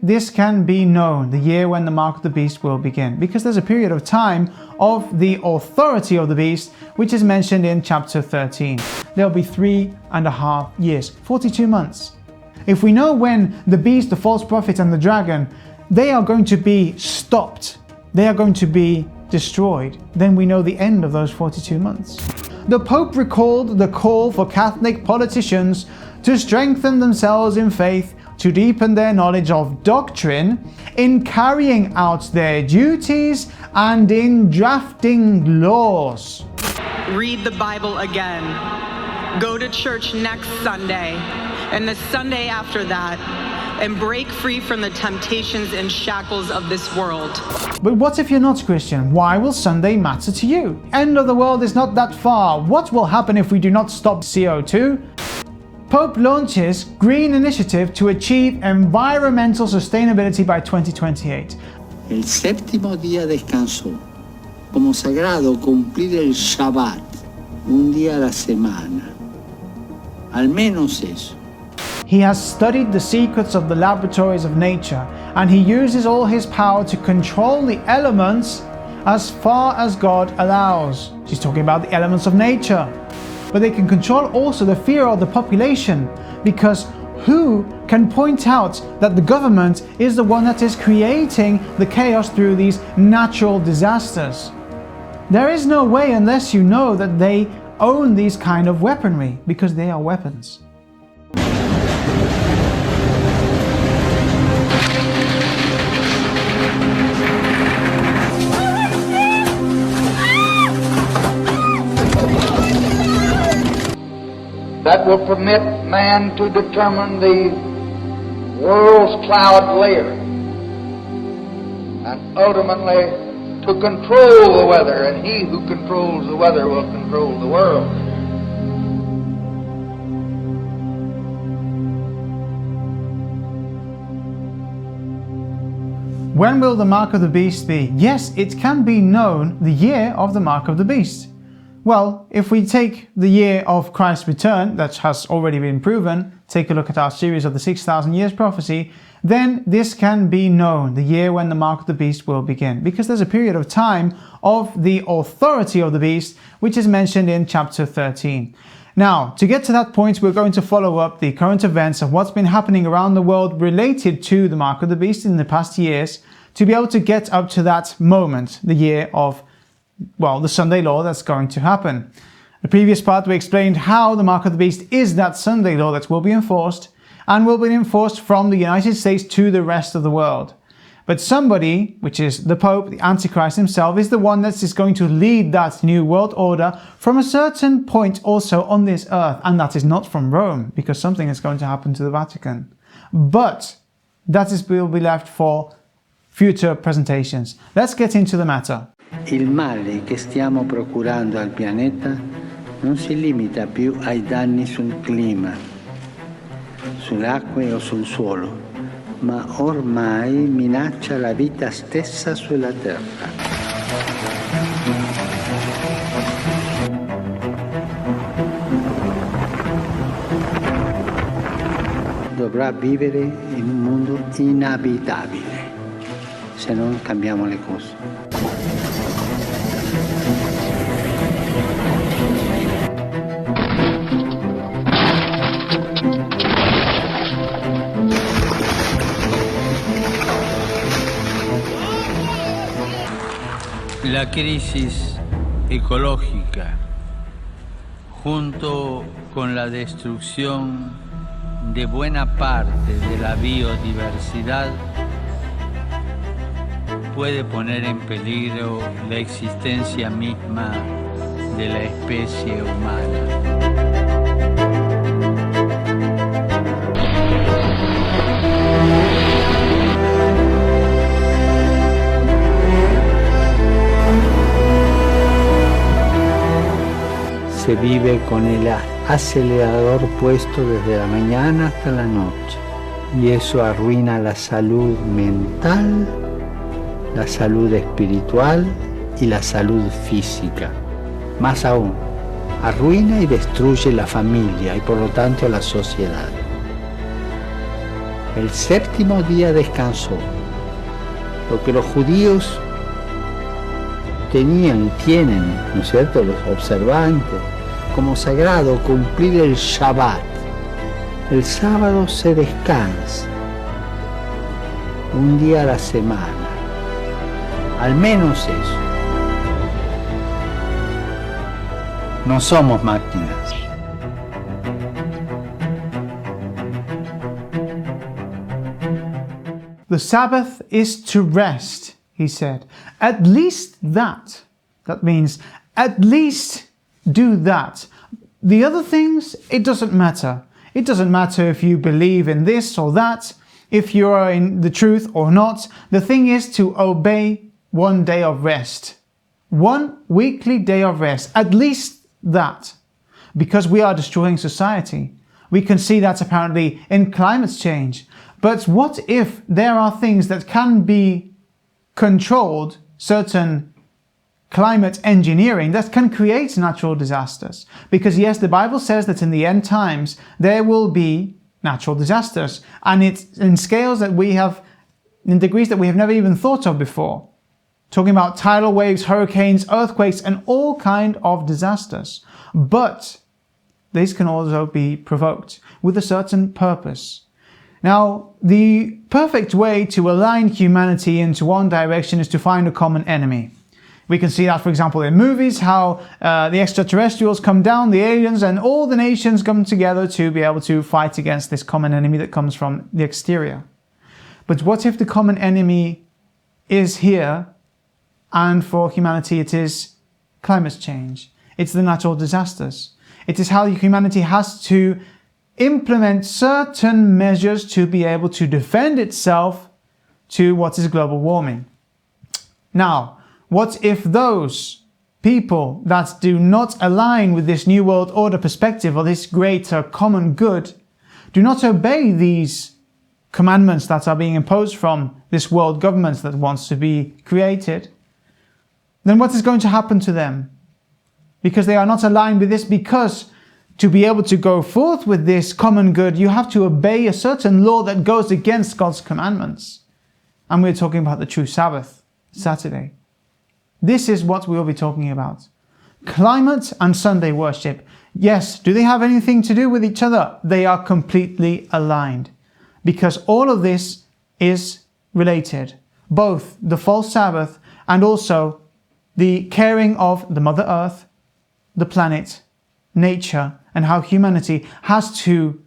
This can be known, the year when the mark of the beast will begin, because there's a period of time of the authority of the beast, which is mentioned in chapter 13. There'll be 3.5 years, 42 months. If we know when the beast, the false prophet, and the dragon, they are going to be stopped, they are going to be destroyed, then we know the end of those 42 months. The Pope recalled the call for Catholic politicians to strengthen themselves in faith, to deepen their knowledge of doctrine, in carrying out their duties, and in drafting laws. Read the Bible again. Go to church next Sunday and the Sunday after that, and break free from the temptations and shackles of this world. But what if you're not Christian? Why will Sunday matter to you? End of the world is not that far. What will happen if we do not stop CO2? Pope launches Green Initiative to achieve environmental sustainability by 2028. El séptimo día descansó, como sagrado cumplir el Shabbat, un día a la semana. Al menos eso. He has studied the secrets of the laboratories of nature, and he uses all his power to control the elements as far as God allows. She's talking about the elements of nature. But they can control also the fear of the population, because who can point out that the government is the one that is creating the chaos through these natural disasters? There is no way unless you know that they own these kind of weaponry, because they are weapons. That will permit man to determine the world's cloud layer and ultimately to control the weather, and he who controls the weather will control the world. When will the mark of the beast be? Yes, it can be known, the year of the mark of the beast. Well, if we take the year of Christ's return, that has already been proven, take a look at our series of the 6,000 years prophecy, then this can be known, the year when the mark of the beast will begin, because there's a period of time of the authority of the beast, which is mentioned in chapter 13. Now, to get to that point, we're going to follow up the current events of what's been happening around the world related to the mark of the beast in the past years, to be able to get up to that moment, the year of the Sunday law that's going to happen. The previous part we explained how the mark of the beast is that Sunday law that will be enforced, and will be enforced from the United States to the rest of the world. But somebody, which is the Pope, the Antichrist himself, is the one that is going to lead that new world order from a certain point also on this earth, and that is not from Rome, because something is going to happen to the Vatican. But that will be left for future presentations. Let's get into the matter. Il male che stiamo procurando al pianeta non si limita più ai danni sul clima, sulle acque o sul suolo, ma ormai minaccia la vita stessa sulla terra. Dovrà vivere in un mondo inabitabile se non cambiamo le cose. La crisis ecológica, junto con la destrucción de buena parte de la biodiversidad, puede poner en peligro la existencia misma de la especie humana. Se vive con el acelerador puesto desde la mañana hasta la noche, y eso arruina la salud mental, la salud espiritual y la salud física. Más aún, arruina y destruye la familia y por lo tanto la sociedad. El séptimo día descansó. Lo que los judíos tenían y tienen, ¿no es cierto?, los observantes, como sagrado cumplir el Shabbat. El sábado se descansa, un día a la semana, al menos eso. No somos máquinas. The Sabbath is to rest, he said. At least that. That means at least do that. The other things, it doesn't matter. It doesn't matter if you believe in this or that, if you are in the truth or not. The thing is to obey one day of rest. One weekly day of rest. At least that. Because we are destroying society. We can see that apparently in climate change. But what if there are things that can be controlled, certain climate engineering that can create natural disasters? Because yes, the Bible says that in the end times there will be natural disasters, and it's in scales that we have, in degrees that we have never even thought of before. Talking about tidal waves, hurricanes, earthquakes, and all kind of disasters. But these can also be provoked with a certain purpose. Now, the perfect way to align humanity into one direction is to find a common enemy. We can see that, for example, in movies, how the extraterrestrials come down, the aliens, and all the nations come together to be able to fight against this common enemy that comes from the exterior. But what if the common enemy is here, and for humanity it is climate change? It's the natural disasters. It is how humanity has to implement certain measures to be able to defend itself to what is global warming. Now, what if those people that do not align with this New World Order perspective or this greater common good do not obey these commandments that are being imposed from this world government that wants to be created? Then what is going to happen to them? Because they are not aligned with this, because to be able to go forth with this common good, you have to obey a certain law that goes against God's commandments. And we're talking about the true Sabbath, Saturday. This is what we'll be talking about. Climate and Sunday worship. Yes, do they have anything to do with each other? They are completely aligned. Because all of this is related. Both the false Sabbath and also the caring of the Mother Earth, the planet, nature, and how humanity has to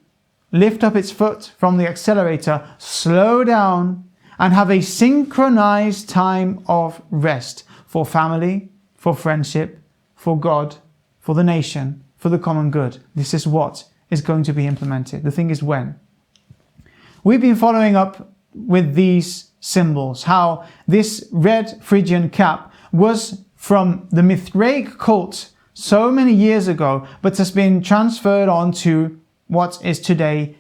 lift up its foot from the accelerator, slow down, and have a synchronized time of rest for family, for friendship, for God, for the nation, for the common good. This is what is going to be implemented. The thing is when. We've been following up with these symbols, how this red Phrygian cap was from the Mithraic cult so many years ago, but has been transferred on to what is today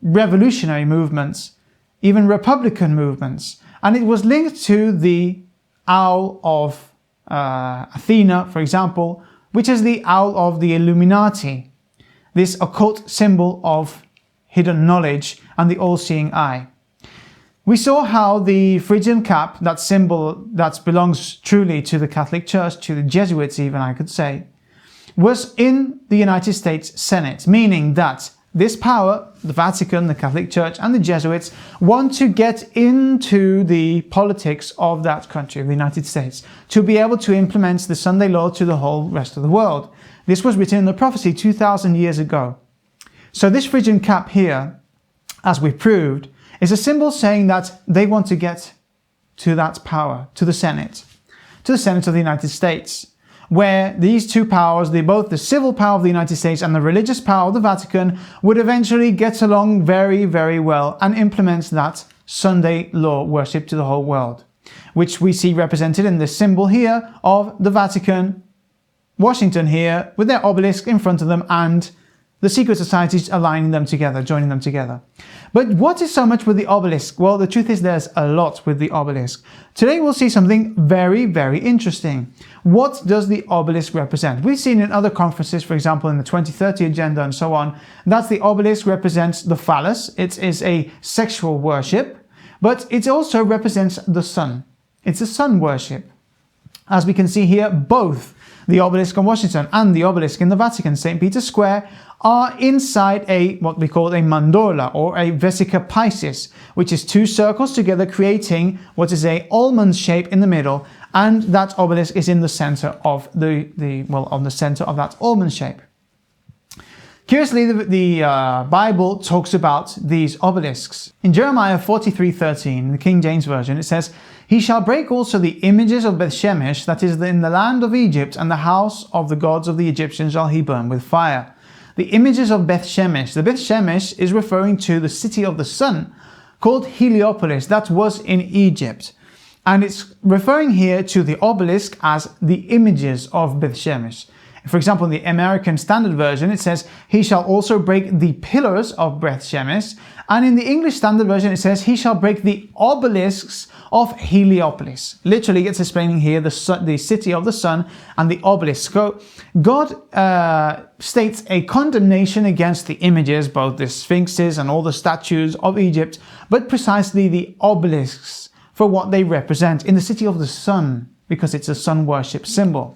revolutionary movements, even Republican movements. And it was linked to the owl of Athena, for example, which is the owl of the Illuminati, this occult symbol of hidden knowledge and the all-seeing eye. We saw how the Phrygian cap, that symbol that belongs truly to the Catholic Church, to the Jesuits even I could say, was in the United States Senate, meaning that this power, the Vatican, the Catholic Church and the Jesuits, want to get into the politics of that country, of the United States, to be able to implement the Sunday law to the whole rest of the world. This was written in the prophecy 2,000 years ago. So this Phrygian cap here, as we proved, is a symbol saying that they want to get to that power, to the Senate of the United States, where these two powers, both the civil power of the United States and the religious power of the Vatican, would eventually get along very, very well and implement that Sunday law worship to the whole world, which we see represented in this symbol here of the Vatican, Washington here, with their obelisk in front of them, and The secret societies aligning them together, joining them together. But what is so much with the obelisk? Well, the truth is there's a lot with the obelisk. Today we'll see something very, very interesting. What does the obelisk represent? We've seen in other conferences, for example, in the 2030 agenda and so on, that the obelisk represents the phallus. It is a sexual worship, but it also represents the sun. It's a sun worship. As we can see here, both the obelisk in Washington and the obelisk in the Vatican, St. Peter's Square, are inside what we call a mandorla or a vesica piscis, which is two circles together creating what is a almond shape in the middle, and that obelisk is in the center of on the center of that almond shape. Curiously, the Bible talks about these obelisks. In Jeremiah 43:13, the King James Version, it says, "He shall break also the images of Bethshemesh, that is in the land of Egypt, and the house of the gods of the Egyptians shall he burn with fire." The images of Bethshemesh. The Bethshemesh is referring to the city of the sun called Heliopolis that was in Egypt. And it's referring here to the obelisk as the images of Bethshemesh. For example, in the American Standard Version, it says, "He shall also break the pillars of Bethshemesh." And in the English Standard Version, it says, "He shall break the obelisks of Heliopolis." Literally, it's explaining here the city of the sun and the obelisk. So God states a condemnation against the images, both the sphinxes and all the statues of Egypt, but precisely the obelisks for what they represent in the city of the sun, because it's a sun worship symbol.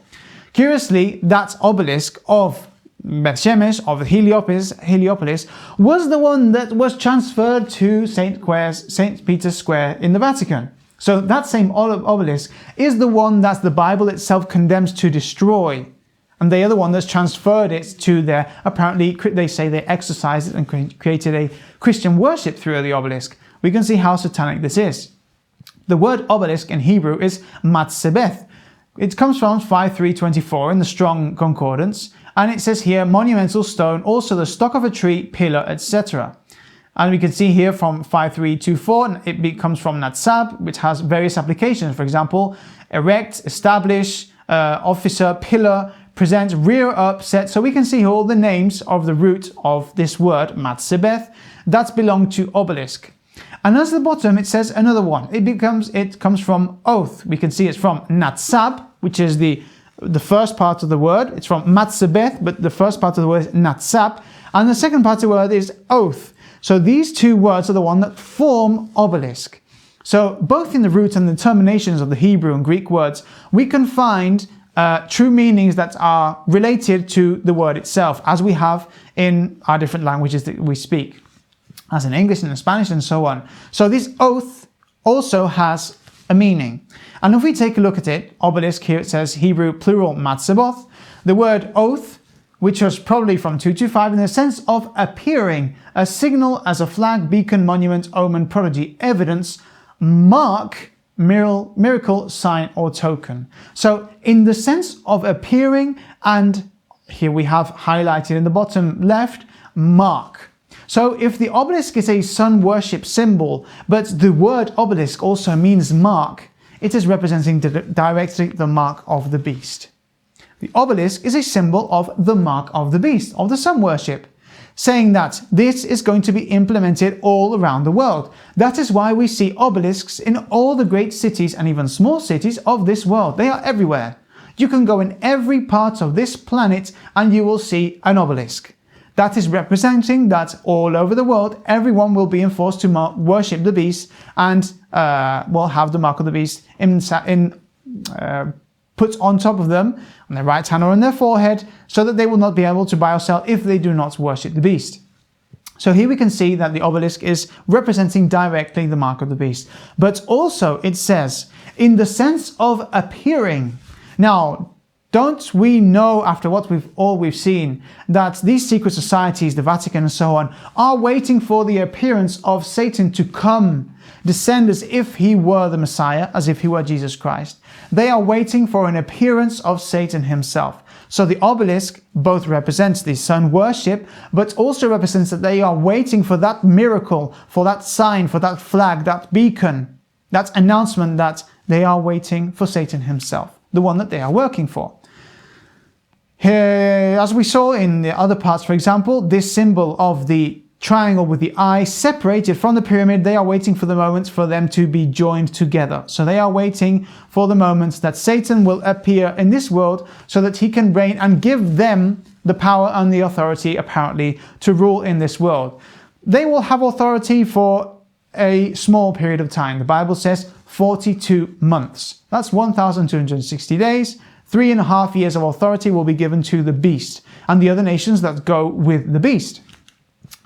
Curiously, that obelisk of Bethshemesh, of Heliopolis, was the one that was transferred to St. Peter's Square in the Vatican. So that same obelisk is the one that the Bible itself condemns to destroy. And they are the one that's transferred it to their, apparently they say they exercised it and created a Christian worship through the obelisk. We can see how satanic this is. The word obelisk in Hebrew is matzebeth. It comes from 5324 in the Strong Concordance, and it says here monumental stone, also the stock of a tree, pillar, etc. And we can see here from 5324, it comes from natsab, which has various applications. For example, erect, establish, officer, pillar, present, rear up, set. So we can see all the names of the root of this word, matzebeth, that belong to obelisk. And at the bottom, it says another one. It comes from oath. We can see it's from natsab, which is the first part of the word. It's from matzebeth, but the first part of the word is natsab. And the second part of the word is oath. So these two words are the one that form obelisk. So both in the root and the terminations of the Hebrew and Greek words, we can find true meanings that are related to the word itself, as we have in our different languages that we speak, as in English and in Spanish and so on. So this oath also has a meaning. And if we take a look at it, obelisk, here it says Hebrew plural matzeboth. The word oath, which was probably from 225 in the sense of appearing, a signal as a flag, beacon, monument, omen, prodigy, evidence, mark, miracle, sign or token. So in the sense of appearing, and here we have highlighted in the bottom left, mark. So if the obelisk is a sun worship symbol, but the word obelisk also means mark, it is representing directly the mark of the beast. The obelisk is a symbol of the mark of the beast, of the sun worship, saying that this is going to be implemented all around the world. That is why we see obelisks in all the great cities and even small cities of this world. They are everywhere. You can go in every part of this planet and you will see an obelisk. That is representing that all over the world, everyone will be enforced to worship the beast and will have the mark of the beast put on top of them, on their right hand or on their forehead, so that they will not be able to buy or sell if they do not worship the beast. So here we can see that the obelisk is representing directly the mark of the beast. But also it says, in the sense of appearing. Now, don't we know, after what we've seen, that these secret societies, the Vatican and so on, are waiting for the appearance of Satan to come, descend as if he were the Messiah, as if he were Jesus Christ. They are waiting for an appearance of Satan himself. So the obelisk both represents the sun worship, but also represents that they are waiting for that miracle, for that sign, for that flag, that beacon, that announcement that they are waiting for Satan himself, the one that they are working for. Here, as we saw in the other parts, for example, this symbol of the triangle with the eye separated from the pyramid, they are waiting for the moments for them to be joined together. So they are waiting for the moments that Satan will appear in this world so that he can reign and give them the power and the authority, apparently, to rule in this world. They will have authority for a small period of time. The Bible says 42 months. That's 1,260 days. 3.5 years of authority will be given to the beast and the other nations that go with the beast.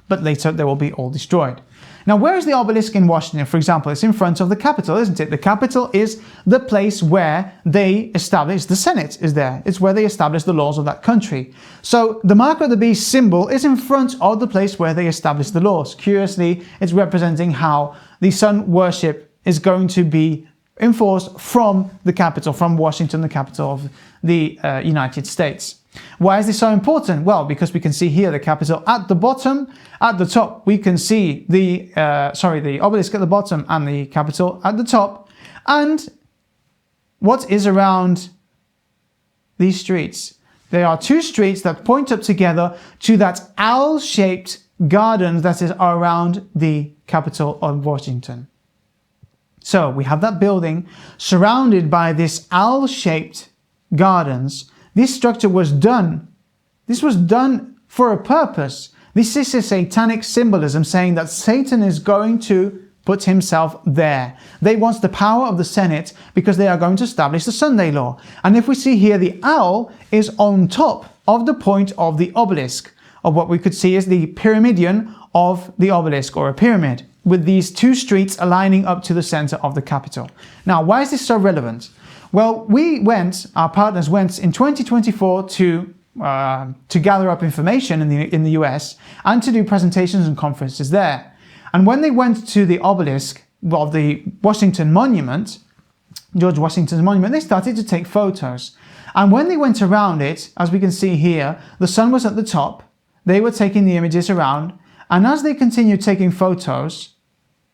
But later they will be all destroyed. Now, where is the obelisk in Washington? For example, it's in front of the Capitol, isn't it? The Capitol is the place where they establish, the Senate is there. It's where they establish the laws of that country. So the mark of the beast symbol is in front of the place where they establish the laws. Curiously, it's representing how the sun worship is going to be enforced from the Capitol, from Washington, the capital of the United States. Why is this so important? Well, because we can see here the Capitol at the bottom. At the top, we can see the obelisk at the bottom and the Capitol at the top. And what is around these streets? There are two streets that point up together to that owl-shaped garden that is around the Capitol of Washington. So we have that building surrounded by this owl-shaped gardens. This structure was done. This was done for a purpose. This is a satanic symbolism saying that Satan is going to put himself there. They want the power of the Senate because they are going to establish the Sunday law. And if we see here, the owl is on top of the point of the obelisk, of what we could see as the pyramidion of the obelisk, or a pyramid, with these two streets aligning up to the center of the Capitol. Now, why is this so relevant? Well, our partners went in 2024 to gather up information in the US and to do presentations and conferences there. And when they went to the obelisk of the Washington Monument, George Washington's monument, they started to take photos. And when they went around it, as we can see here, the sun was at the top. They were taking the images around. And as they continued taking photos,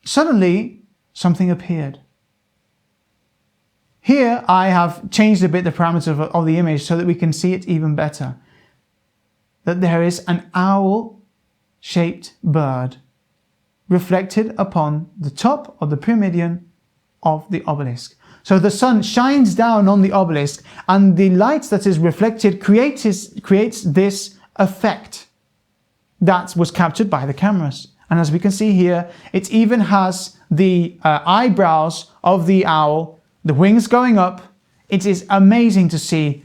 suddenly something appeared. Here I have changed a bit the parameters of the image so that we can see it even better. That there is an owl-shaped bird reflected upon the top of the pyramidion of the obelisk. So the sun shines down on the obelisk and the light that is reflected creates this effect that was captured by the cameras. And as we can see here, it even has the eyebrows of the owl, the wings going up. It is amazing to see.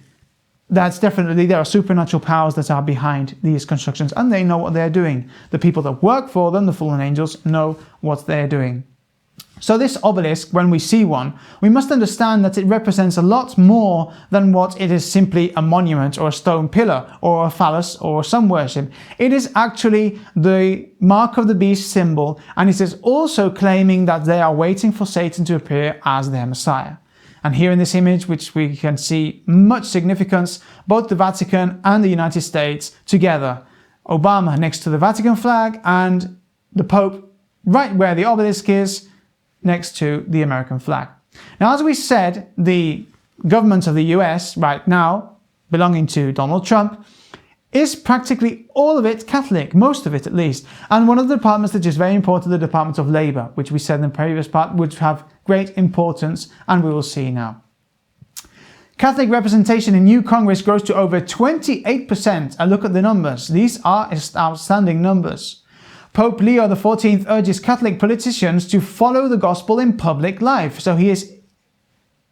That's definitely, there are supernatural powers that are behind these constructions, and they know what they're doing. The people that work for them, the fallen angels, know what they're doing. So this obelisk, when we see one, we must understand that it represents a lot more than what it is simply a monument or a stone pillar or a phallus or sun worship. It is actually the mark of the beast symbol, and it is also claiming that they are waiting for Satan to appear as their Messiah. And here in this image, which we can see much significance, both the Vatican and the United States together. Obama next to the Vatican flag and the Pope right where the obelisk is, next to the American flag. Now, as we said, the government of the US right now, belonging to Donald Trump, is practically all of it Catholic, most of it at least. And one of the departments that is very important, the Department of Labor, which we said in the previous part, would have great importance, and we will see now. Catholic representation in new Congress grows to over 28%. And look at the numbers. These are outstanding numbers. Pope Leo XIV urges Catholic politicians to follow the gospel in public life. So he is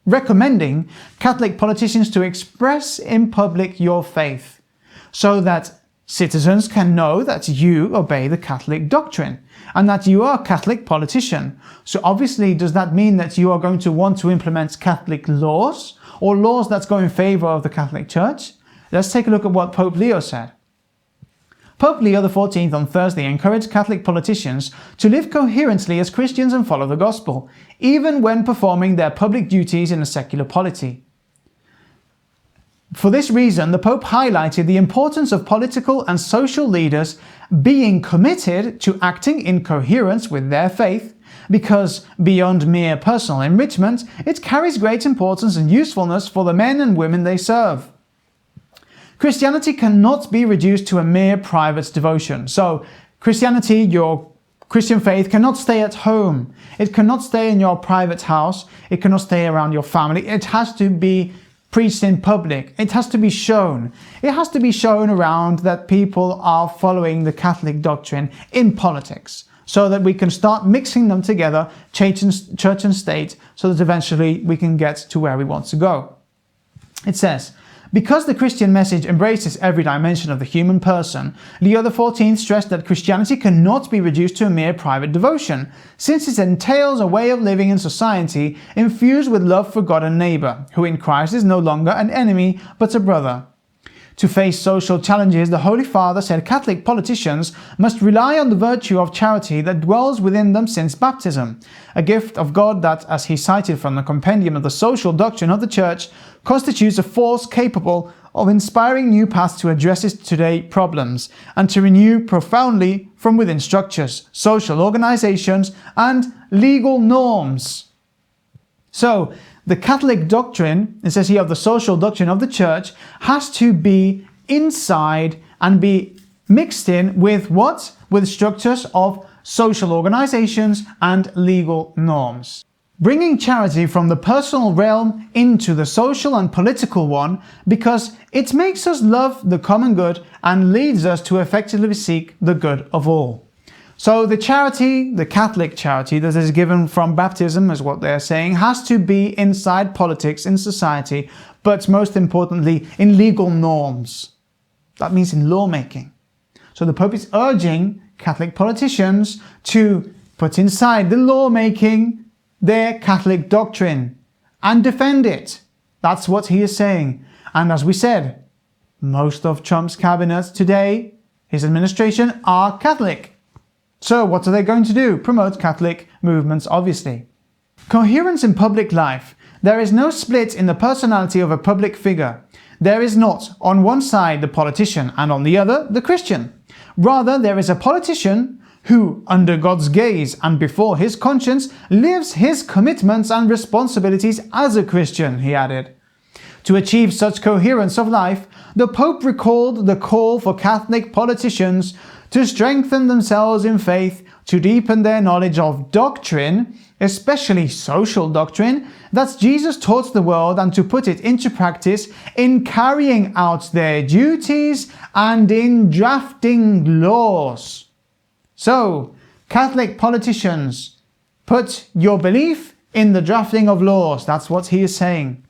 recommending Catholic politicians to express in public your faith, so that citizens can know that you obey the Catholic doctrine and that you are a Catholic politician. So obviously, does that mean that you are going to want to implement Catholic laws or laws that go in favor of the Catholic Church? Let's take a look at what Pope Leo said. Pope Leo XIV on Thursday encouraged Catholic politicians to live coherently as Christians and follow the gospel, even when performing their public duties in a secular polity. For this reason, the Pope highlighted the importance of political and social leaders being committed to acting in coherence with their faith, because beyond mere personal enrichment, it carries great importance and usefulness for the men and women they serve. Christianity cannot be reduced to a mere private devotion. So, Christianity, your Christian faith, cannot stay at home. It cannot stay in your private house. It cannot stay around your family. It has to be preached in public. It has to be shown. It has to be shown around that people are following the Catholic doctrine in politics, so that we can start mixing them together, church and state, so that eventually we can get to where we want to go. It says, because the Christian message embraces every dimension of the human person, Leo XIV stressed that Christianity cannot be reduced to a mere private devotion, since it entails a way of living in society infused with love for God and neighbor, who in Christ is no longer an enemy but a brother. To face social challenges, the Holy Father said Catholic politicians must rely on the virtue of charity that dwells within them since baptism, a gift of God that, as he cited from the compendium of the social doctrine of the Church, constitutes a force capable of inspiring new paths to address today's problems and to renew profoundly from within structures, social organizations, and legal norms. So, the Catholic doctrine, it says here, of the social doctrine of the Church, has to be inside and be mixed in with what? With structures of social organizations and legal norms. Bringing charity from the personal realm into the social and political one, because it makes us love the common good and leads us to effectively seek the good of all. So the charity, the Catholic charity that is given from baptism, is what they're saying, has to be inside politics, in society, but most importantly, in legal norms. That means in lawmaking. So the Pope is urging Catholic politicians to put inside the lawmaking their Catholic doctrine and defend it. That's what he is saying. And as we said, most of Trump's cabinet today, his administration, are Catholic. So what are they going to do? Promote Catholic movements, obviously. Coherence in public life. There is no split in the personality of a public figure. There is not, on one side, the politician and on the other, the Christian. Rather, there is a politician who, under God's gaze and before his conscience, lives his commitments and responsibilities as a Christian, he added. To achieve such coherence of life, the Pope recalled the call for Catholic politicians to strengthen themselves in faith, to deepen their knowledge of doctrine, especially social doctrine, that Jesus taught the world, and to put it into practice in carrying out their duties and in drafting laws. So, Catholic politicians, put your belief in the drafting of laws. That's what he is saying.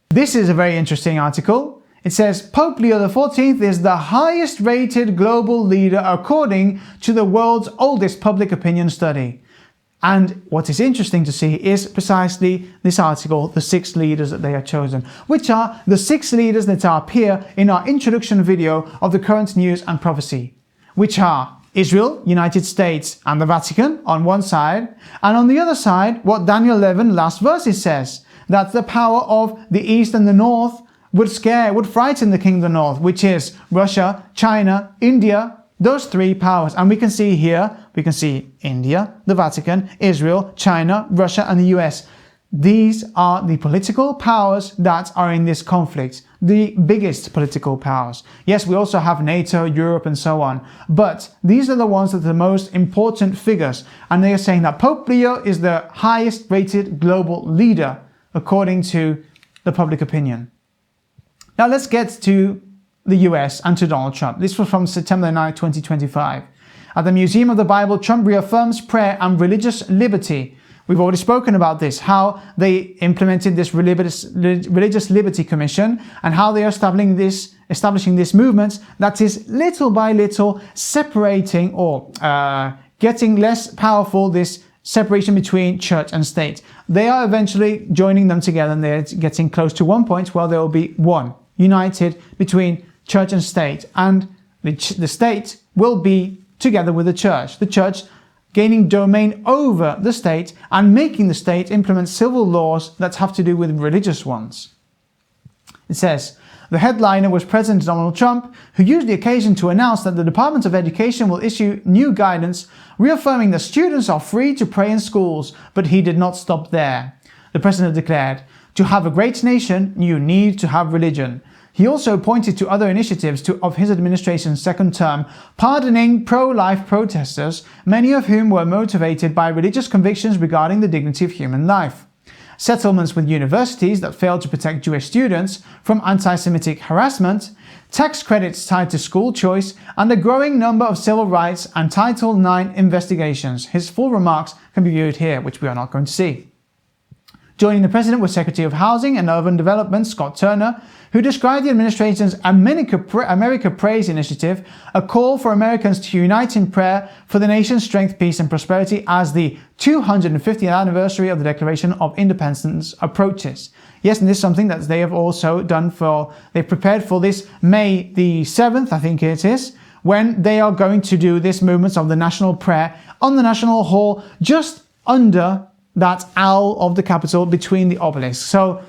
This is a very interesting article. It says, Pope Leo XIV is the highest rated global leader according to the world's oldest public opinion study. And what is interesting to see is precisely this article, the 6 leaders that they have chosen, which are the 6 leaders that appear in our introduction video of the current news and prophecy, which are Israel, United States, and the Vatican on one side, and on the other side, what Daniel 11 last verses says, that the power of the East and the North would frighten the King of the North, which is Russia, China, India, those 3 powers. And we can see here, we can see India, the Vatican, Israel, China, Russia, and the US. These are the political powers that are in this conflict, the biggest political powers. Yes, we also have NATO, Europe, and so on, but these are the ones that are the most important figures. And they are saying that Pope Leo is the highest rated global leader according to the public opinion. Now let's get to the US and to Donald Trump. This was from September 9, 2025. At the Museum of the Bible, Trump reaffirms prayer and religious liberty. We've already spoken about this, how they implemented this Religious Liberty Commission and how they are establishing this movement that is little by little separating or getting less powerful, this separation between church and state. They are eventually joining them together, and they're getting close to one point where there will be one, united between church and state, and the state will be together with the church gaining domain over the state and making the state implement civil laws that have to do with religious ones. It says, the headliner was President Donald Trump, who used the occasion to announce that the Department of Education will issue new guidance reaffirming that students are free to pray in schools, but he did not stop there. The president declared, To have a great nation, you need to have religion. He also pointed to other initiatives of his administration's second term, pardoning pro-life protesters, many of whom were motivated by religious convictions regarding the dignity of human life. Settlements with universities that failed to protect Jewish students from anti-Semitic harassment, tax credits tied to school choice, and a growing number of civil rights and Title IX investigations. His full remarks can be viewed here, which we are not going to see. Joining the president was Secretary of Housing and Urban Development Scott Turner, who described the administration's America Prays initiative, a call for Americans to unite in prayer for the nation's strength, peace and prosperity as the 250th anniversary of the Declaration of Independence approaches. Yes, and this is something that they have also done they've prepared for this May the 7th, I think it is, when they are going to do this movement of the national prayer on the National Hall just under that owl of the Capitol between the Obelisk. So,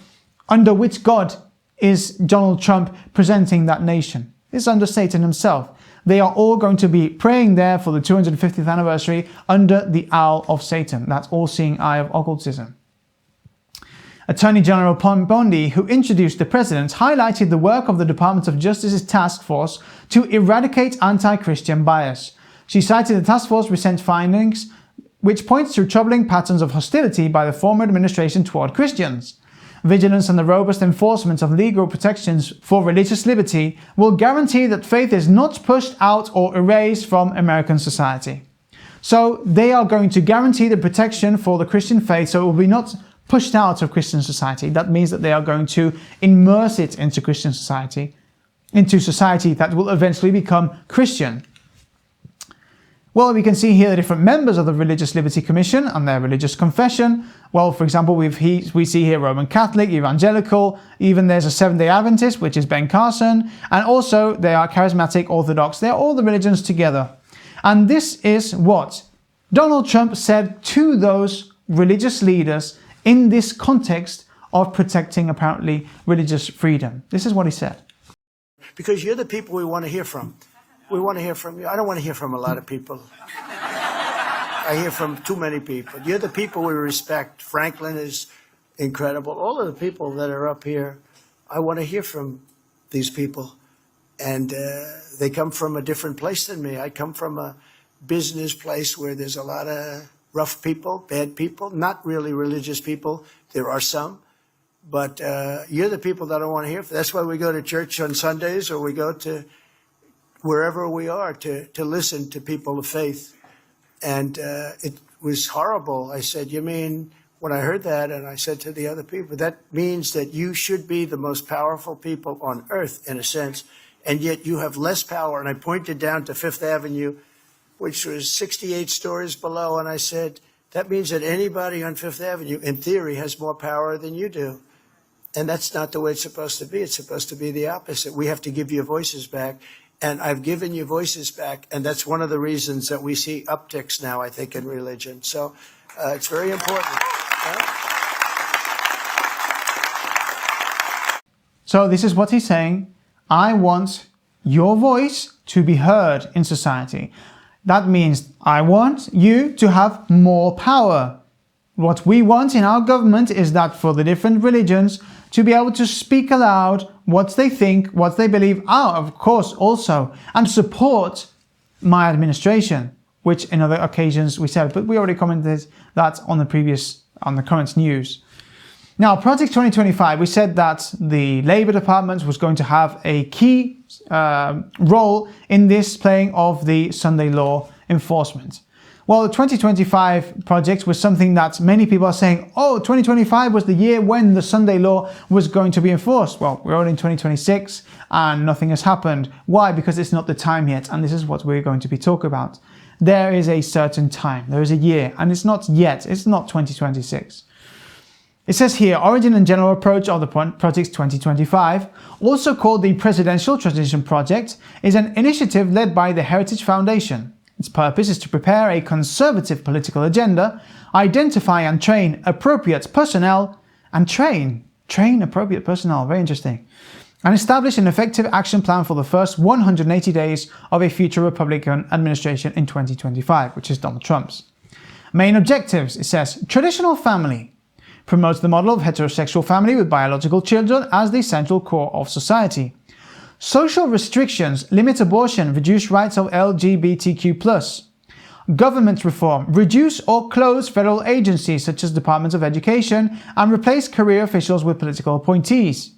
under which God is Donald Trump presenting that nation? It's under Satan himself. They are all going to be praying there for the 250th anniversary under the owl of Satan, that all-seeing eye of occultism. Attorney General Bondi, who introduced the president, highlighted the work of the Department of Justice's task force to eradicate anti-Christian bias. She cited the task force's recent findings, which points to troubling patterns of hostility by the former administration toward Christians. Vigilance and the robust enforcement of legal protections for religious liberty will guarantee that faith is not pushed out or erased from American society. So they are going to guarantee the protection for the Christian faith, so it will be not pushed out of Christian society. That means that they are going to immerse it into Christian society, into society that will eventually become Christian. Well, we can see here the different members of the Religious Liberty Commission and their religious confession. Well, for example, we see here Roman Catholic, Evangelical, even there's a Seventh-day Adventist, which is Ben Carson, and also they are Charismatic, Orthodox. They're all the religions together. And this is what Donald Trump said to those religious leaders in this context of protecting, apparently, religious freedom. This is what he said. Because you're the people we want to hear from. We want to hear from you. I don't want to hear from a lot of people. I hear from too many people. You're the people we respect. Franklin is incredible. All of the people that are up here, I want to hear from these people. And they come from a different place than me. I come from a business place where there's a lot of rough people, bad people, not really religious people. There are some. But you're the people that I want to hear from. That's why we go to church on Sundays, or we go to wherever we are to listen to people of faith. And it was horrible. I said, you mean, when I heard that, and I said to the other people, that means that you should be the most powerful people on earth, in a sense, and yet you have less power. And I pointed down to Fifth Avenue, which was 68 stories below, and I said, that means that anybody on Fifth Avenue, in theory, has more power than you do. And that's not the way it's supposed to be. It's supposed to be the opposite. We have to give your voices back. And I've given you voices back, and that's one of the reasons that we see upticks now, I think, in religion. So it's very important. So this is what he's saying. I want your voice to be heard in society. That means I want you to have more power. What we want in our government is that for the different religions to be able to speak aloud what they think, what they believe, of course also, and support my administration, which in other occasions we said, but we already commented that on the current news. Now, Project 2025, we said that the Labour Department was going to have a key role in this playing of the Sunday law enforcement. Well, the 2025 project was something that many people are saying, oh, 2025 was the year when the Sunday law was going to be enforced. Well, we're already in 2026 and nothing has happened. Why? Because it's not the time yet, and this is what we're going to be talking about. There is a certain time, there is a year, and it's not yet, it's not 2026. It says here, Origin and General Approach of the Project 2025, also called the Presidential Transition Project, is an initiative led by the Heritage Foundation. Its purpose is to prepare a conservative political agenda, identify and train appropriate personnel, very interesting, and establish an effective action plan for the first 180 days of a future Republican administration in 2025, which is Donald Trump's. Main objectives, it says, traditional family, promotes the model of heterosexual family with biological children as the central core of society. Social restrictions limit abortion, reduce rights of LGBTQ+. Government reform, reduce or close federal agencies such as departments of education and replace career officials with political appointees.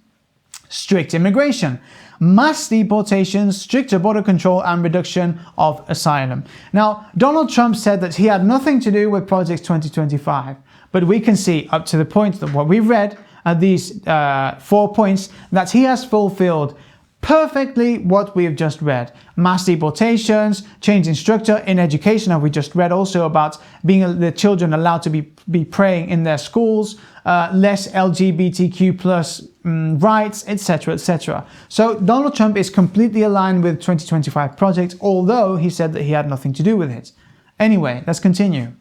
Strict immigration, mass deportations, stricter border control and reduction of asylum. Now, Donald Trump said that he had nothing to do with Project 2025, but we can see up to the point that what we've read at these 4 points that he has fulfilled perfectly what we have just read. Mass deportations, changing structure in education, and we just read also about being the children allowed to be praying in their schools, less LGBTQ plus rights, etc., etc. So Donald Trump is completely aligned with 2025 project, although he said that he had nothing to do with it. Anyway, let's continue.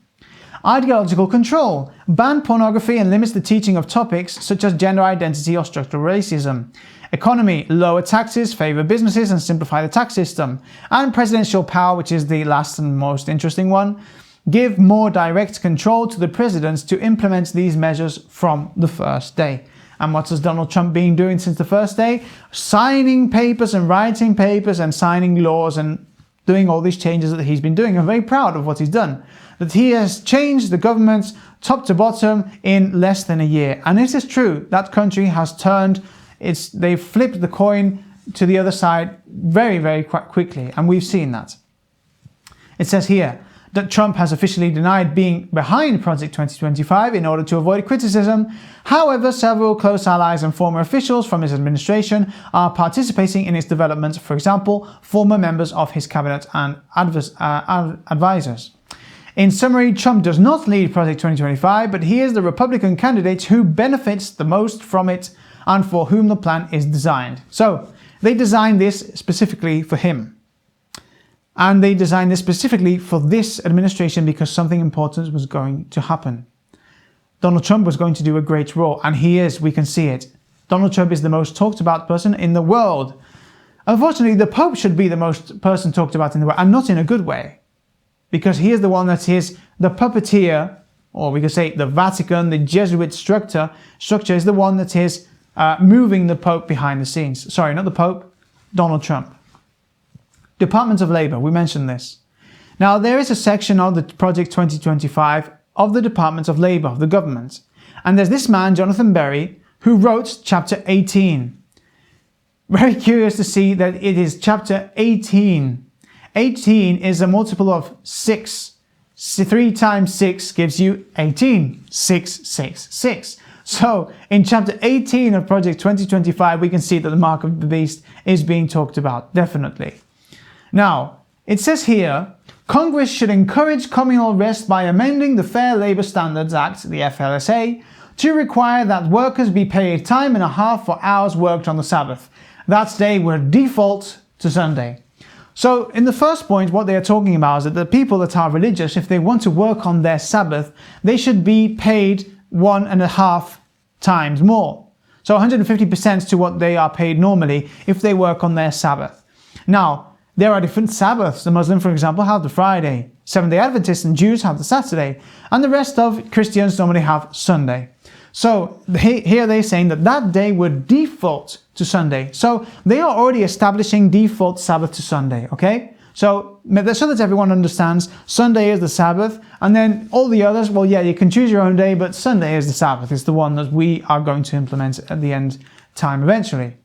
Ideological control, ban pornography and limits the teaching of topics such as gender identity or structural racism. Economy, lower taxes, favor businesses and simplify the tax system. And presidential power, which is the last and most interesting one, give more direct control to the presidents to implement these measures from the first day. And what has Donald Trump been doing since the first day? Signing papers and writing papers and signing laws and doing all these changes that he's been doing. I'm very proud of what he's done. That he has changed the government top to bottom in less than a year. And it is true, that country has turned, they've flipped the coin to the other side very, very quite quickly. And we've seen that. It says here that Trump has officially denied being behind Project 2025 in order to avoid criticism. However, several close allies and former officials from his administration are participating in its development. For example, former members of his cabinet and advisors. In summary, Trump does not lead Project 2025, but he is the Republican candidate who benefits the most from it and for whom the plan is designed. So, they designed this specifically for him. And they designed this specifically for this administration because something important was going to happen. Donald Trump was going to do a great role, and he is, we can see it. Donald Trump is the most talked about person in the world. Unfortunately, the Pope should be the most person talked about in the world, and not in a good way. Because he is the one that is the puppeteer, or we could say the Vatican, the Jesuit structure is the one that is moving the Pope behind the scenes. Sorry, not the Pope, Donald Trump. Department of Labor, we mentioned this. Now, there is a section of the Project 2025 of the Department of Labor of the government. And there's this man, Jonathan Berry, who wrote chapter 18. Very curious to see that it is chapter 18. 18 is a multiple of 6. 3 times 6 gives you 18. 6, 6, 6. So, in chapter 18 of Project 2025, we can see that the mark of the beast is being talked about, definitely. Now, it says here, Congress should encourage communal rest by amending the Fair Labor Standards Act, the FLSA, to require that workers be paid time and a half for hours worked on the Sabbath. That day would default to Sunday. So, in the first point, what they are talking about is that the people that are religious, if they want to work on their Sabbath, they should be paid 1.5 times more. So 150% to what they are paid normally if they work on their Sabbath. Now, there are different Sabbaths. The Muslims, for example, have the Friday. Seventh-day Adventists and Jews have the Saturday. And the rest of Christians normally have Sunday. So here they're saying that that day would default to Sunday. So they are already establishing default Sabbath to Sunday, okay? So that everyone understands, Sunday is the Sabbath, and then all the others, well, yeah, you can choose your own day, but Sunday is the Sabbath. It's the one that we are going to implement at the end time eventually.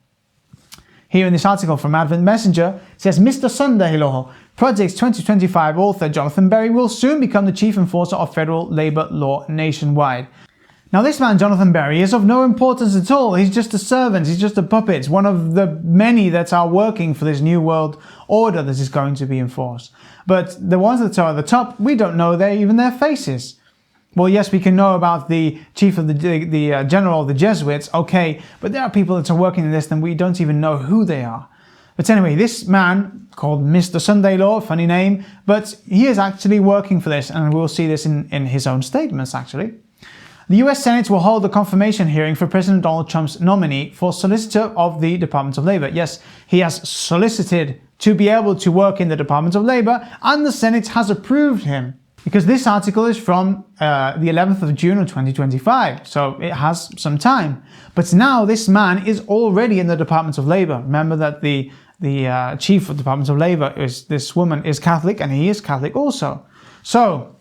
Here in this article from Advent Messenger, it says, Mr. Sunday Law, Project 2025 author Jonathan Berry will soon become the chief enforcer of federal labor law nationwide. Now this man, Jonathan Berry, is of no importance at all. He's just a servant, he's just a puppet, one of the many that are working for this new world order that is going to be enforced. But the ones that are at the top, we don't know even their faces. Well, yes, we can know about the chief of the general of the Jesuits, okay, but there are people that are working in this and we don't even know who they are. But anyway, this man, called Mr. Sunday Law, funny name, but he is actually working for this, and we'll see this in his own statements, actually. The US Senate will hold a confirmation hearing for President Donald Trump's nominee for Solicitor of the Department of Labor. Yes, he has solicited to be able to work in the Department of Labor, and the Senate has approved him. Because this article is from the 11th of June of 2025, so it has some time. But now this man is already in the Department of Labor. Remember that the chief of the Department of Labor is this woman is Catholic, and he is Catholic also. So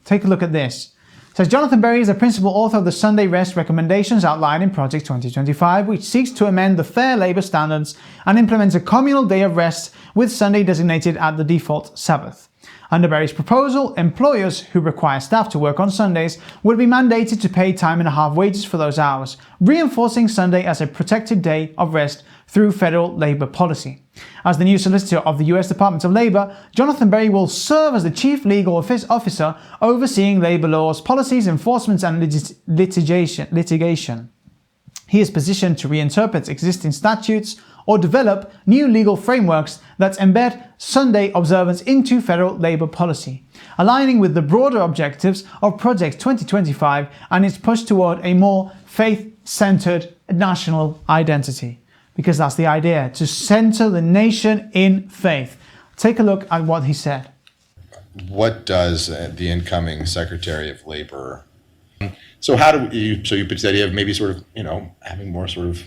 take a look at this. It says Jonathan Berry is the principal author of the Sunday Rest recommendations outlined in Project 2025, which seeks to amend the fair labor standards and implement a communal day of rest with Sunday designated as the default Sabbath. Under Berry's proposal, employers who require staff to work on Sundays would be mandated to pay time-and-a-half wages for those hours, reinforcing Sunday as a protected day of rest through federal labor policy. As the new solicitor of the U.S. Department of Labor, Jonathan Berry will serve as the chief legal officer overseeing labor laws, policies, enforcement, and litigation. He is positioned to reinterpret existing statutes or develop new legal frameworks that embed Sunday observance into federal labor policy, aligning with the broader objectives of Project 2025 and its push toward a more faith-centered national identity. Because that's the idea, to center the nation in faith. Take a look at what he said. What does the incoming Secretary of Labor? So how do you? So you pitch the idea of maybe sort of having more sort of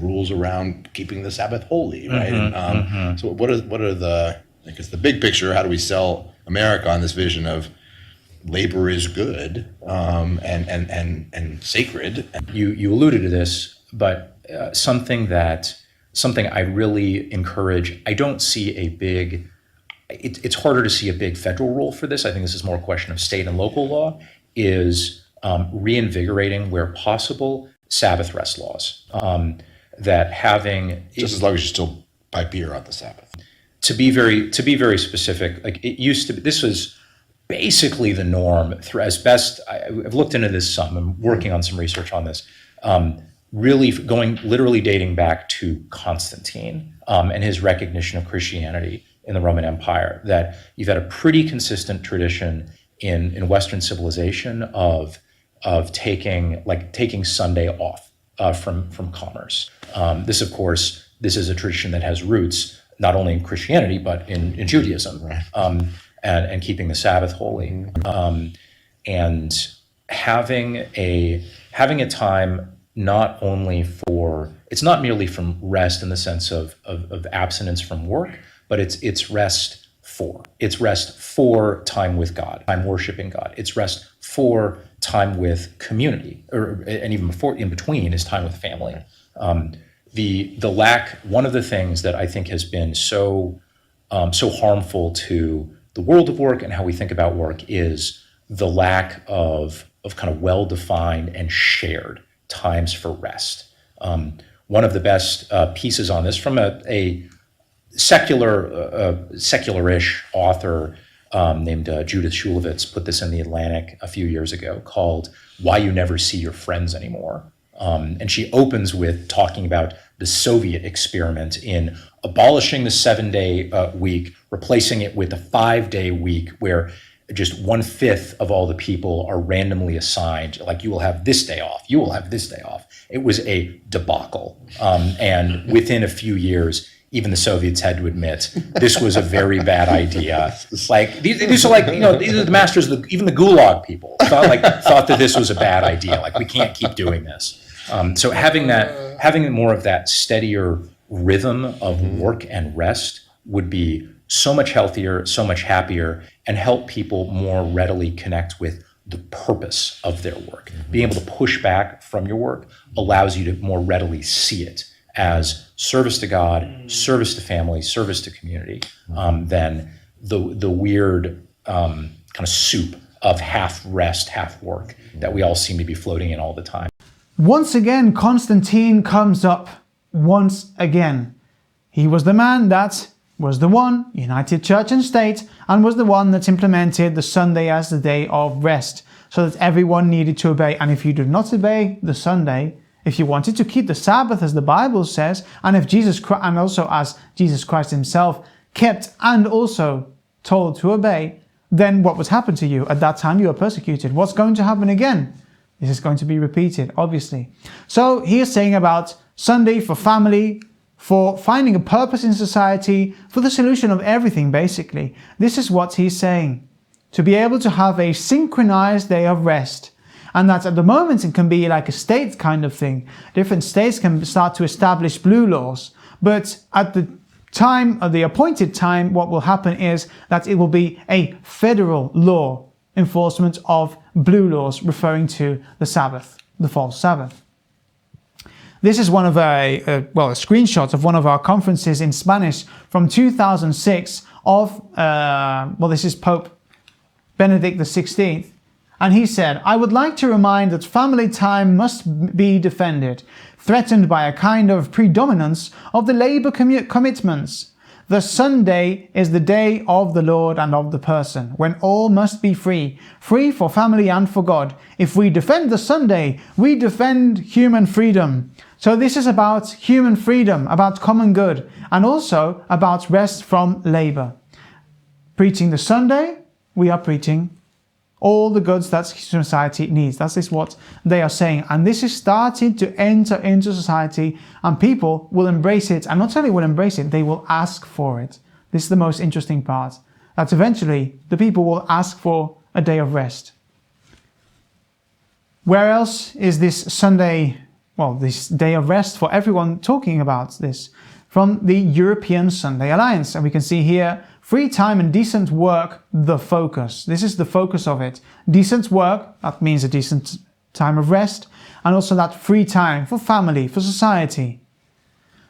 rules around keeping the Sabbath holy, right? So what are the? I guess the big picture. How do we sell America on this vision of labor is good and sacred? You alluded to this, but something I really encourage. I don't see a big. It's harder to see a big federal role for this. I think this is more a question of state and local law. Is reinvigorating where possible Sabbath rest laws. That having just as long as you still buy beer on the Sabbath. To be very specific, like it used to be. This was basically the norm. As best I've looked into this some. I'm working on some research on this. Literally dating back to Constantine and his recognition of Christianity in the Roman Empire. That you've had a pretty consistent tradition in Western civilization of taking Sunday off from commerce. This is a tradition that has roots not only in Christianity but in Judaism, right. And keeping the Sabbath holy, and having a time not only for, it's not merely from rest in the sense of abstinence from work, but it's rest for time with God, time worshiping God. It's rest for time with community, and even in between is time with family. The lack, one of the things that I think has been so harmful to the world of work and how we think about work is the lack of kind of well-defined and shared times for rest. One of the best pieces on this from a secular-ish author named Judith Shulevitz put this in The Atlantic a few years ago, called "Why You Never See Your Friends Anymore." And she opens with talking about the Soviet experiment in abolishing the 7-day week, replacing it with a 5-day week where just 1/5 of all the people are randomly assigned, like, you will have this day off, you will have this day off. It was a debacle. And within a few years, even the Soviets had to admit this was a very bad idea. Like these are like, these are the masters of even the Gulag people thought that this was a bad idea. Like, we can't keep doing this. So having more of that steadier rhythm of work and rest would be so much healthier, so much happier, and help people more readily connect with the purpose of their work. Being able to push back from your work allows you to more readily see it as service to God, service to family, service to community, than the weird kind of soup of half rest, half work that we all seem to be floating in all the time. Once again, Constantine comes up once again. He was the man that was the one, united church and state, and was the one that implemented the Sunday as the day of rest, so that everyone needed to obey. And if you did not obey the Sunday, if you wanted to keep the Sabbath as the Bible says, and if Jesus Christ, and also as Jesus Christ himself kept and also told to obey, then what would happen to you? At that time you were persecuted. What's going to happen again? This is going to be repeated, obviously. So he is saying about Sunday for family, for finding a purpose in society, for the solution of everything basically. This is what he's saying. To be able to have a synchronized day of rest. And that at the moment it can be like a state kind of thing. Different states can start to establish blue laws. But at the time, of the appointed time, what will happen is that it will be a federal law enforcement of blue laws referring to the Sabbath, the false Sabbath. This is one of a screenshot of one of our conferences in Spanish from 2006 of, this is Pope Benedict XVI. And he said, "I would like to remind that family time must be defended, threatened by a kind of predominance of the labor commitments. The Sunday is the day of the Lord and of the person, when all must be free, free for family and for God. If we defend the Sunday, we defend human freedom." So this is about human freedom, about common good, and also about rest from labor. Preaching the Sunday, we are preaching all the goods that society needs. That is what they are saying. And this is starting to enter into society, and people will embrace it. And not only will embrace it, they will ask for it. This is the most interesting part. That eventually the people will ask for a day of rest. Where else is this Sunday, this day of rest for everyone talking about this? From the European Sunday Alliance. And we can see here, free time and decent work, the focus. This is the focus of it. Decent work, that means a decent time of rest, and also that free time for family, for society.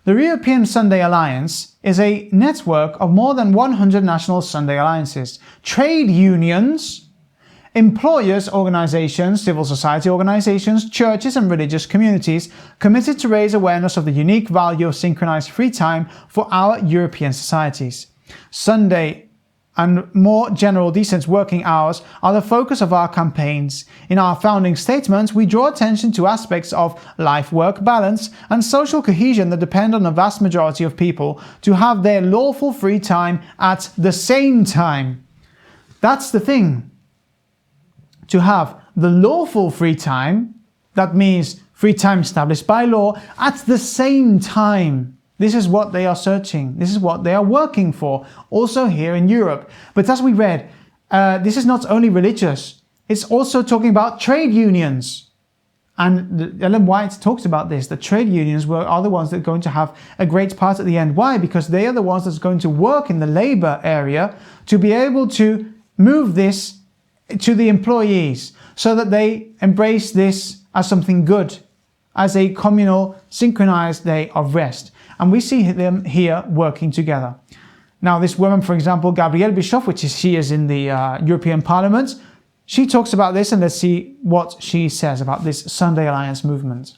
The European Sunday Alliance is a network of more than 100 national Sunday alliances, trade unions, employers' organizations, civil society organizations, churches and religious communities committed to raise awareness of the unique value of synchronized free time for our European societies. Sunday and more general decent working hours are the focus of our campaigns. In our founding statements, we draw attention to aspects of life-work balance and social cohesion that depend on the vast majority of people to have their lawful free time at the same time. That's the thing. To have the lawful free time, that means free time established by law, at the same time. This is what they are searching. This is what they are working for, also here in Europe. But as we read, this is not only religious, it's also talking about trade unions. And Ellen White talks about this, that trade unions are the ones that are going to have a great part at the end. Why? Because they are the ones that's going to work in the labor area to be able to move this to the employees so that they embrace this as something good, as a communal, synchronized day of rest. And we see them here working together. Now, this woman, for example, Gabrielle Bischoff, she is in the European Parliament, she talks about this, and let's see what she says about this Sunday Alliance movement.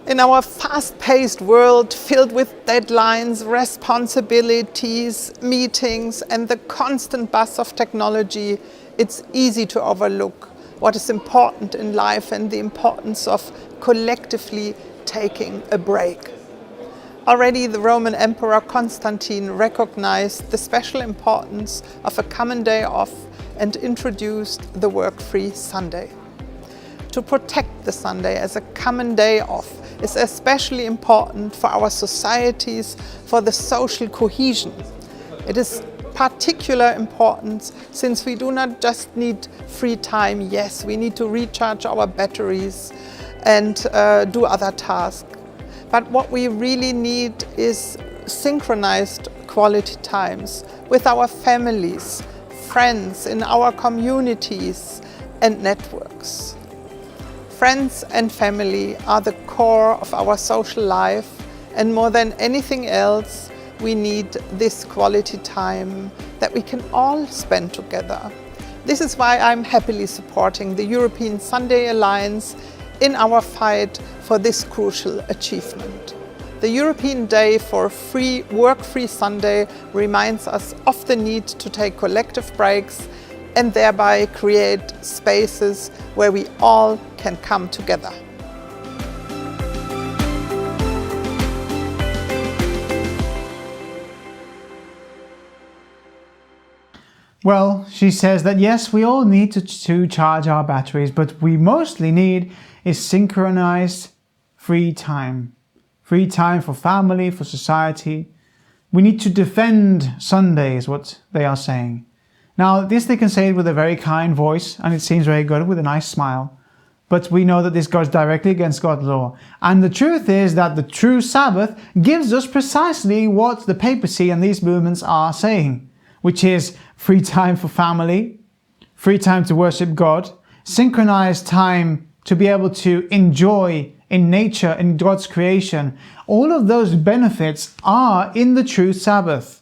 In our fast-paced world filled with deadlines, responsibilities, meetings, and the constant buzz of technology, it's easy to overlook what is important in life and the importance of collectively taking a break. Already the Roman Emperor Constantine recognized the special importance of a common day off and introduced the work-free Sunday. To protect the Sunday as a common day off is especially important for our societies, for the social cohesion. It is particular importance since we do not just need free time. Yes, we need to recharge our batteries and do other tasks. But what we really need is synchronized quality times with our families, friends, in our communities and networks. Friends and family are the core of our social life, and more than anything else, we need this quality time that we can all spend together. This is why I'm happily supporting the European Sunday Alliance in our fight for this crucial achievement. The European Day for Work-Free Sunday reminds us of the need to take collective breaks and thereby create spaces where we all can come together. Well, she says that yes, we all need to charge our batteries, but we mostly need is synchronized free time free time for family, for society. We need to defend Sunday, is what they are saying. Now, this they can say it with a very kind voice, and it seems very good, with a nice smile. But we know that this goes directly against God's law. And the truth is that the true Sabbath gives us precisely what the papacy and these movements are saying, which is free time for family, free time to worship God, synchronized time to be able to enjoy in nature, in God's creation. All of those benefits are in the true Sabbath.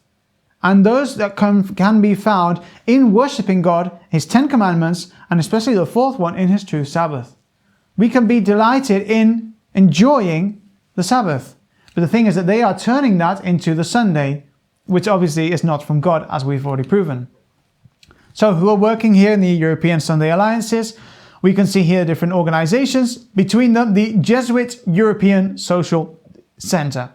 And those that can be found in worshipping God, His 10 Commandments, and especially the fourth one in His true Sabbath. We can be delighted in enjoying the Sabbath. But the thing is that they are turning that into the Sunday, which obviously is not from God, as we've already proven. So who are working here in the European Sunday Alliances? We can see here different organizations, between them the Jesuit European Social Center.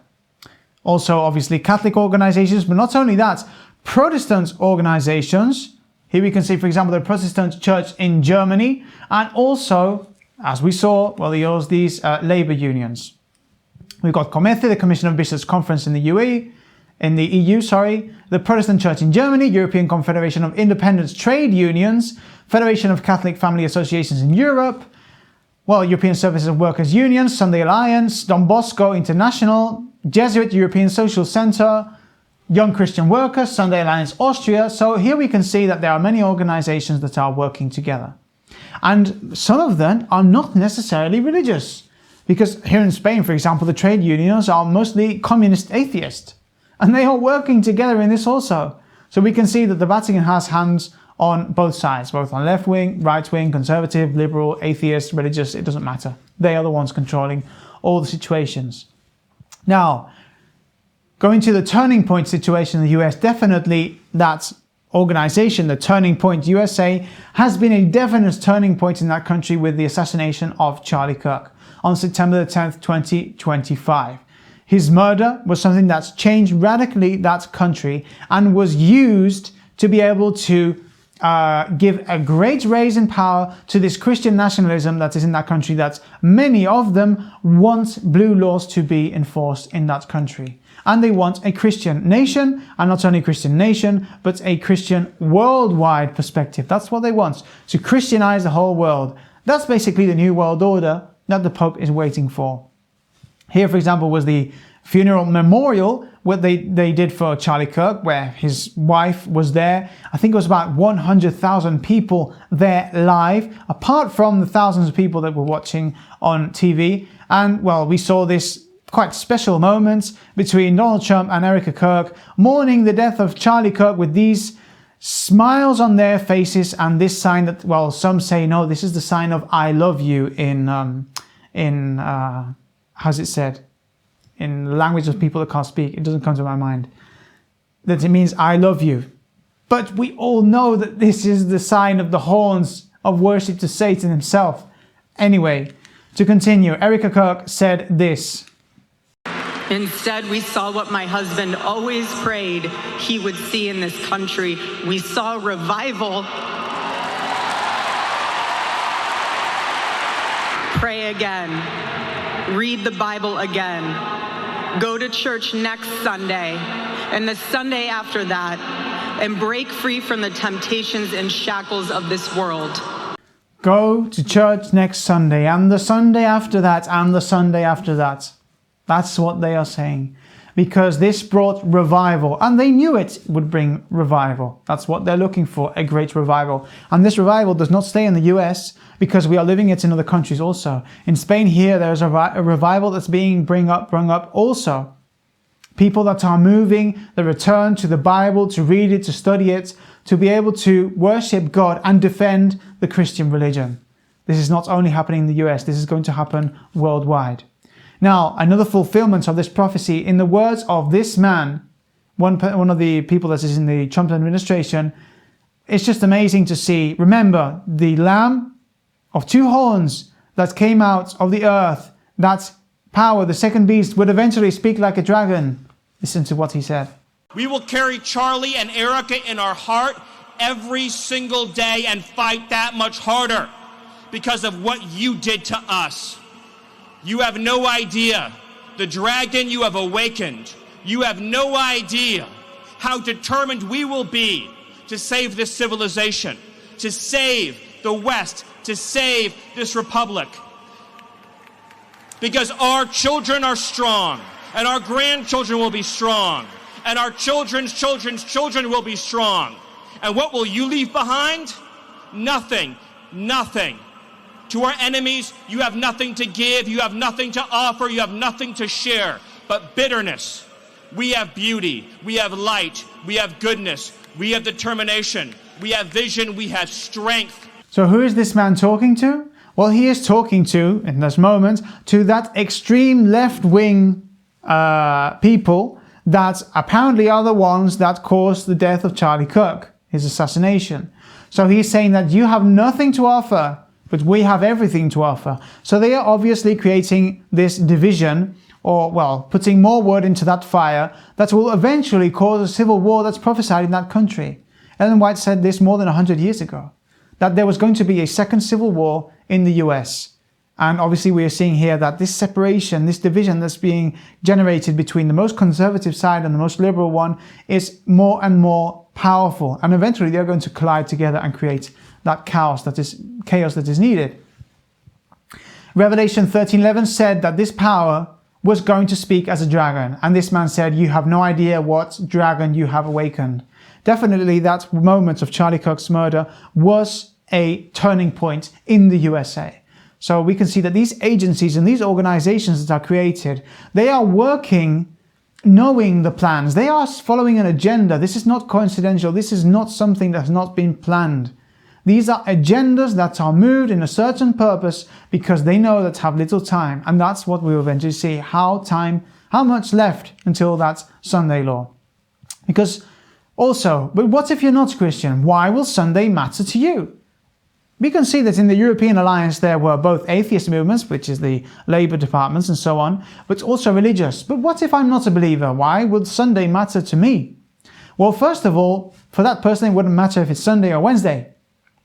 Also, obviously, Catholic organizations, but not only that, Protestant organizations. Here we can see, for example, the Protestant Church in Germany, and also, as we saw, well, there's these labor unions. We've got COMECE, the Commission of Bishops Conference in the EU, the Protestant Church in Germany, European Confederation of Independent Trade Unions, Federation of Catholic Family Associations in Europe, well, European Services of Workers Unions, Sunday Alliance, Don Bosco International, Jesuit European Social Center, Young Christian Workers, Sunday Alliance Austria. So here we can see that there are many organizations that are working together. And some of them are not necessarily religious. Because here in Spain, for example, the trade unions are mostly communist atheists. And they are working together in this also. So we can see that the Vatican has hands on both sides, both on left wing, right wing, conservative, liberal, atheist, religious, it doesn't matter. They are the ones controlling all the situations. Now, going to the Turning Point situation in the US, definitely that organization, the Turning Point USA, has been a definite turning point in that country with the assassination of Charlie Kirk on September the 10th, 2025. His murder was something that's changed radically that country and was used to be able to give a great raise in power to this Christian nationalism that is in that country, that many of them want blue laws to be enforced in that country. And they want a Christian nation, and not only a Christian nation, but a Christian worldwide perspective. That's what they want, to Christianize the whole world. That's basically the New World Order that the Pope is waiting for. Here, for example, was the funeral memorial, what they did for Charlie Kirk, where his wife was there. I think it was about 100,000 people there live, apart from the thousands of people that were watching on TV. And, well, we saw this quite special moment between Donald Trump and Erica Kirk, mourning the death of Charlie Kirk with these smiles on their faces and this sign that, well, some say, no, this is the sign of I love you in how's it said? In the language of people that can't speak. It doesn't come to my mind. That it means I love you. But we all know that this is the sign of the horns of worship to Satan himself. Anyway, to continue, Erica Kirk said this. Instead, we saw what my husband always prayed he would see in this country. We saw revival. Pray again. Read the Bible again. Go to church next Sunday and the Sunday after that, and break free from the temptations and shackles of this world. Go to church next Sunday and the Sunday after that and the Sunday after that. That's what they are saying. Because this brought revival, and they knew it would bring revival. That's what they're looking for, a great revival. And this revival does not stay in the US, because we are living it in other countries also. In Spain here, there's a revival that's being bring up also. People that are moving, they return to the Bible, to read it, to study it, to be able to worship God and defend the Christian religion. This is not only happening in the US, this is going to happen worldwide. Now, another fulfillment of this prophecy, in the words of this man, one of the people that is in the Trump administration, it's just amazing to see. Remember, the Lamb of two horns that came out of the earth, that power, the second beast, would eventually speak like a dragon. Listen to what he said. We will carry Charlie and Erica in our heart every single day and fight that much harder because of what you did to us. You have no idea the dragon you have awakened. You have no idea how determined we will be to save this civilization, to save the West, to save this republic. Because our children are strong, and our grandchildren will be strong, and our children's children's children will be strong. And what will you leave behind? Nothing. Nothing. To our enemies, you have nothing to give, you have nothing to offer, you have nothing to share, but bitterness. We have beauty, we have light, we have goodness, we have determination, we have vision, we have strength. So who is this man talking to? Well, he is talking to, in this moment, to that extreme left-wing people that apparently are the ones that caused the death of Charlie Kirk, his assassination. So he's saying that you have nothing to offer, but we have everything to offer. So they are obviously creating this division, or, well, putting more wood into that fire that will eventually cause a civil war that's prophesied in that country. Ellen White said this more than 100 years ago, that there was going to be a second civil war in the US. And obviously we are seeing here that this separation, this division that's being generated between the most conservative side and the most liberal one is more and more powerful. And eventually they're going to collide together and create that chaos that is needed. Revelation 13:11 said that this power was going to speak as a dragon. And this man said, you have no idea what dragon you have awakened. Definitely that moment of Charlie Kirk's murder was a turning point in the USA. So we can see that these agencies and these organizations that are created, they are working knowing the plans. They are following an agenda. This is not coincidental. This is not something that's not been planned. These are agendas that are moved in a certain purpose because they know that have little time. And that's what we will eventually see. How much left until that Sunday law. Because also, but what if you're not Christian? Why will Sunday matter to you? We can see that in the European alliance there were both atheist movements, which is the Labour departments and so on, but also religious. But what if I'm not a believer? Why would Sunday matter to me? Well, first of all, for that person it wouldn't matter if it's Sunday or Wednesday.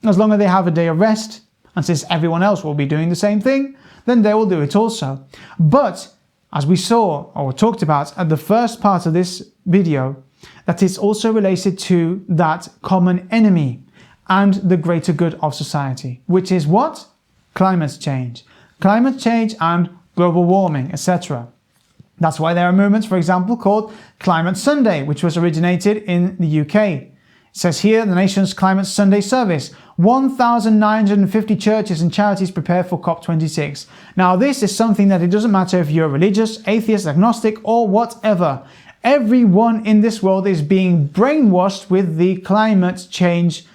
As long as they have a day of rest, and since everyone else will be doing the same thing, then they will do it also. But, as we saw or talked about at the first part of this video, that is also related to that common enemy and the greater good of society, which is what? Climate change. Climate change and global warming, etc. That's why there are movements, for example, called Climate Sunday, which was originated in the UK. It says here, the nation's Climate Sunday service. 1,950 churches and charities prepare for COP26. Now, this is something that it doesn't matter if you're religious, atheist, agnostic, or whatever. Everyone in this world is being brainwashed with the climate change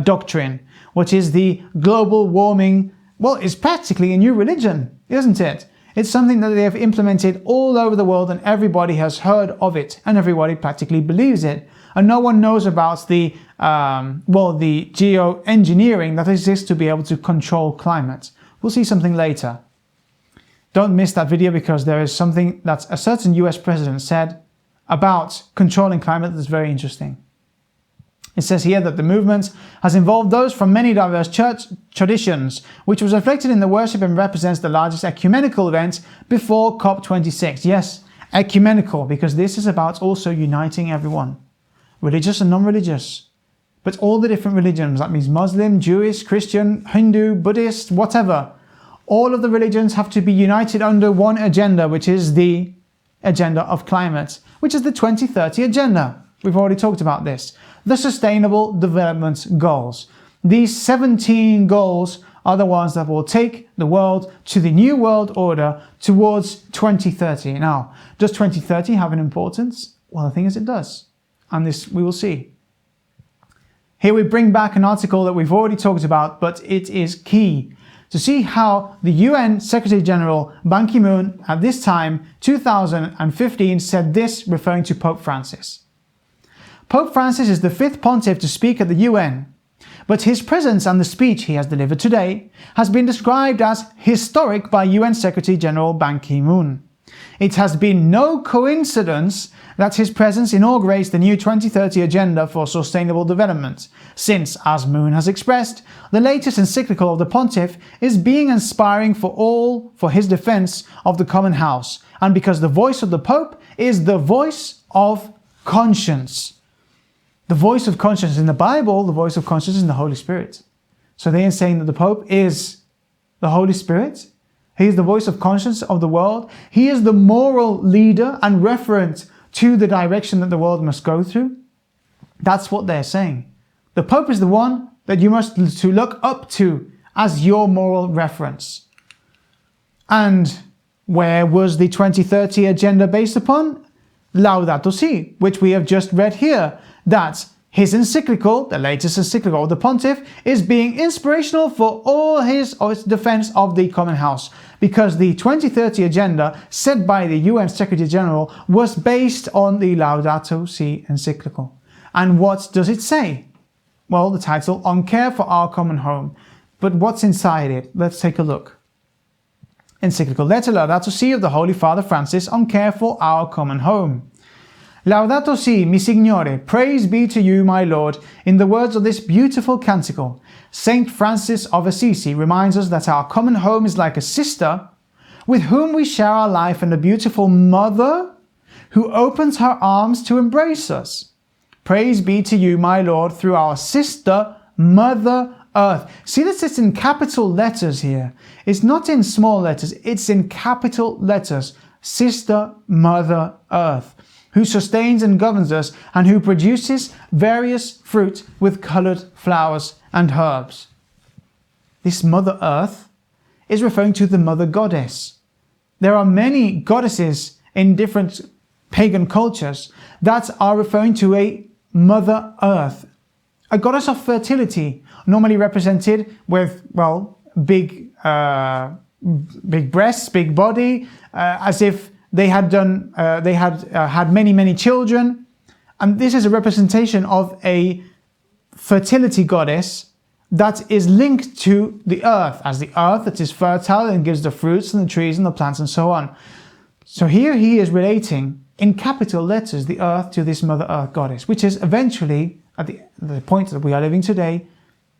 doctrine, which is the global warming. Well, it's practically a new religion, isn't it? It's something that they have implemented all over the world and everybody has heard of it and everybody practically believes it. And no one knows about the geoengineering that exists to be able to control climate. We'll see something later. Don't miss that video because there is something that a certain US president said about controlling climate that's very interesting. It says here that the movement has involved those from many diverse church traditions, which was reflected in the worship and represents the largest ecumenical event before COP26. Yes, ecumenical, because this is about also uniting everyone. Religious and non-religious, but all the different religions. That means Muslim, Jewish, Christian, Hindu, Buddhist, whatever. All of the religions have to be united under one agenda, which is the agenda of climate, which is the 2030 agenda. We've already talked about this. The Sustainable Development Goals. These 17 goals are the ones that will take the world to the new world order towards 2030. Now, does 2030 have an importance? Well, the thing is it does. And this we will see. Here we bring back an article that we've already talked about, but it is key to see how the UN Secretary General Ban Ki-moon at this time, 2015, said this referring to Pope Francis. Pope Francis is the fifth pontiff to speak at the UN, but his presence and the speech he has delivered today has been described as historic by UN Secretary General Ban Ki-moon. It has been no coincidence that his presence inaugurates the new 2030 Agenda for Sustainable Development, since, as Moon has expressed, the latest encyclical of the Pontiff is being inspiring for all for his defense of the common house, and because the voice of the Pope is the voice of conscience. The voice of conscience in the Bible, the voice of conscience is in the Holy Spirit. So they are saying that the Pope is the Holy Spirit. He is the voice of conscience of the world. He is the moral leader and referent to the direction that the world must go through. That's what they're saying. The Pope is the one that you must to look up to as your moral reference. And where was the 2030 agenda based upon? Laudato Si, which we have just read here, that his encyclical, the latest encyclical of the Pontiff, is being inspirational for all his defense of the common house, because the 2030 agenda set by the UN Secretary General was based on the Laudato Si encyclical. And what does it say? Well, the title, On Care for Our Common Home. But what's inside it? Let's take a look. Encyclical letter Laudato Si of the Holy Father Francis on care for our common home. Laudato Si, mi Signore, praise be to you, my Lord. In the words of this beautiful canticle, Saint Francis of Assisi reminds us that our common home is like a sister with whom we share our life and a beautiful mother who opens her arms to embrace us. Praise be to you, my Lord, through our sister, Mother Earth. See that it's in capital letters here. It's not in small letters, it's in capital letters. Sister, Mother Earth, who sustains and governs us and who produces various fruit with colored flowers and herbs. This Mother Earth is referring to the Mother Goddess. There are many goddesses in different pagan cultures that are referring to a Mother Earth, a goddess of fertility, normally represented with, well, big breasts, big body, as if they had had many children. And this is a representation of a fertility goddess that is linked to the earth, as the earth that is fertile and gives the fruits and the trees and the plants and so on. So here he is relating in capital letters the earth to this Mother Earth goddess, which is eventually, at the point that we are living today,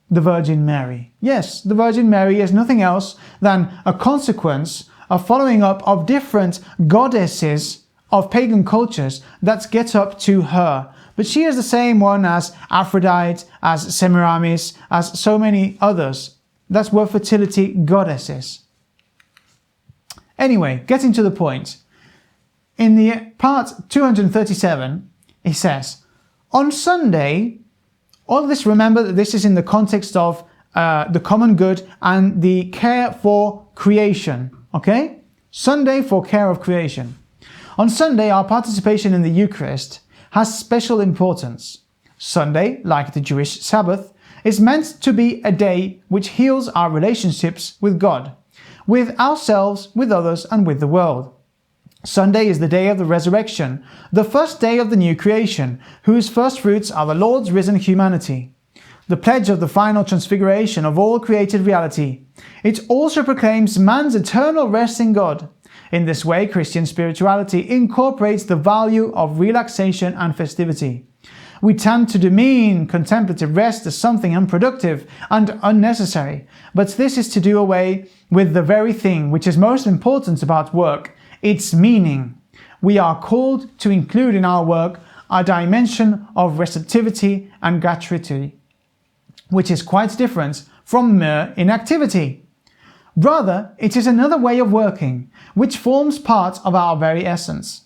the Virgin Mary. Yes, the Virgin Mary is nothing else than a consequence of following up of different goddesses of pagan cultures that get up to her. But she is the same one as Aphrodite, as Semiramis, as so many others that were fertility goddesses. Anyway, getting to the point. In the part 237, he says, on Sunday, all of this, remember that this is in the context of the common good and the care for creation. Okay? Sunday for care of creation. On Sunday, our participation in the Eucharist has special importance. Sunday, like the Jewish Sabbath, is meant to be a day which heals our relationships with God, with ourselves, with others, and with the world. Sunday is the day of the resurrection, the first day of the new creation, whose first fruits are the Lord's risen humanity, the pledge of the final transfiguration of all created reality. It also proclaims man's eternal rest in God. In this way, Christian spirituality incorporates the value of relaxation and festivity. We tend to demean contemplative rest as something unproductive and unnecessary, but this is to do away with the very thing which is most important about work, its meaning. We are called to include in our work a dimension of receptivity and gratuity, which is quite different from mere inactivity. Rather, it is another way of working, which forms part of our very essence.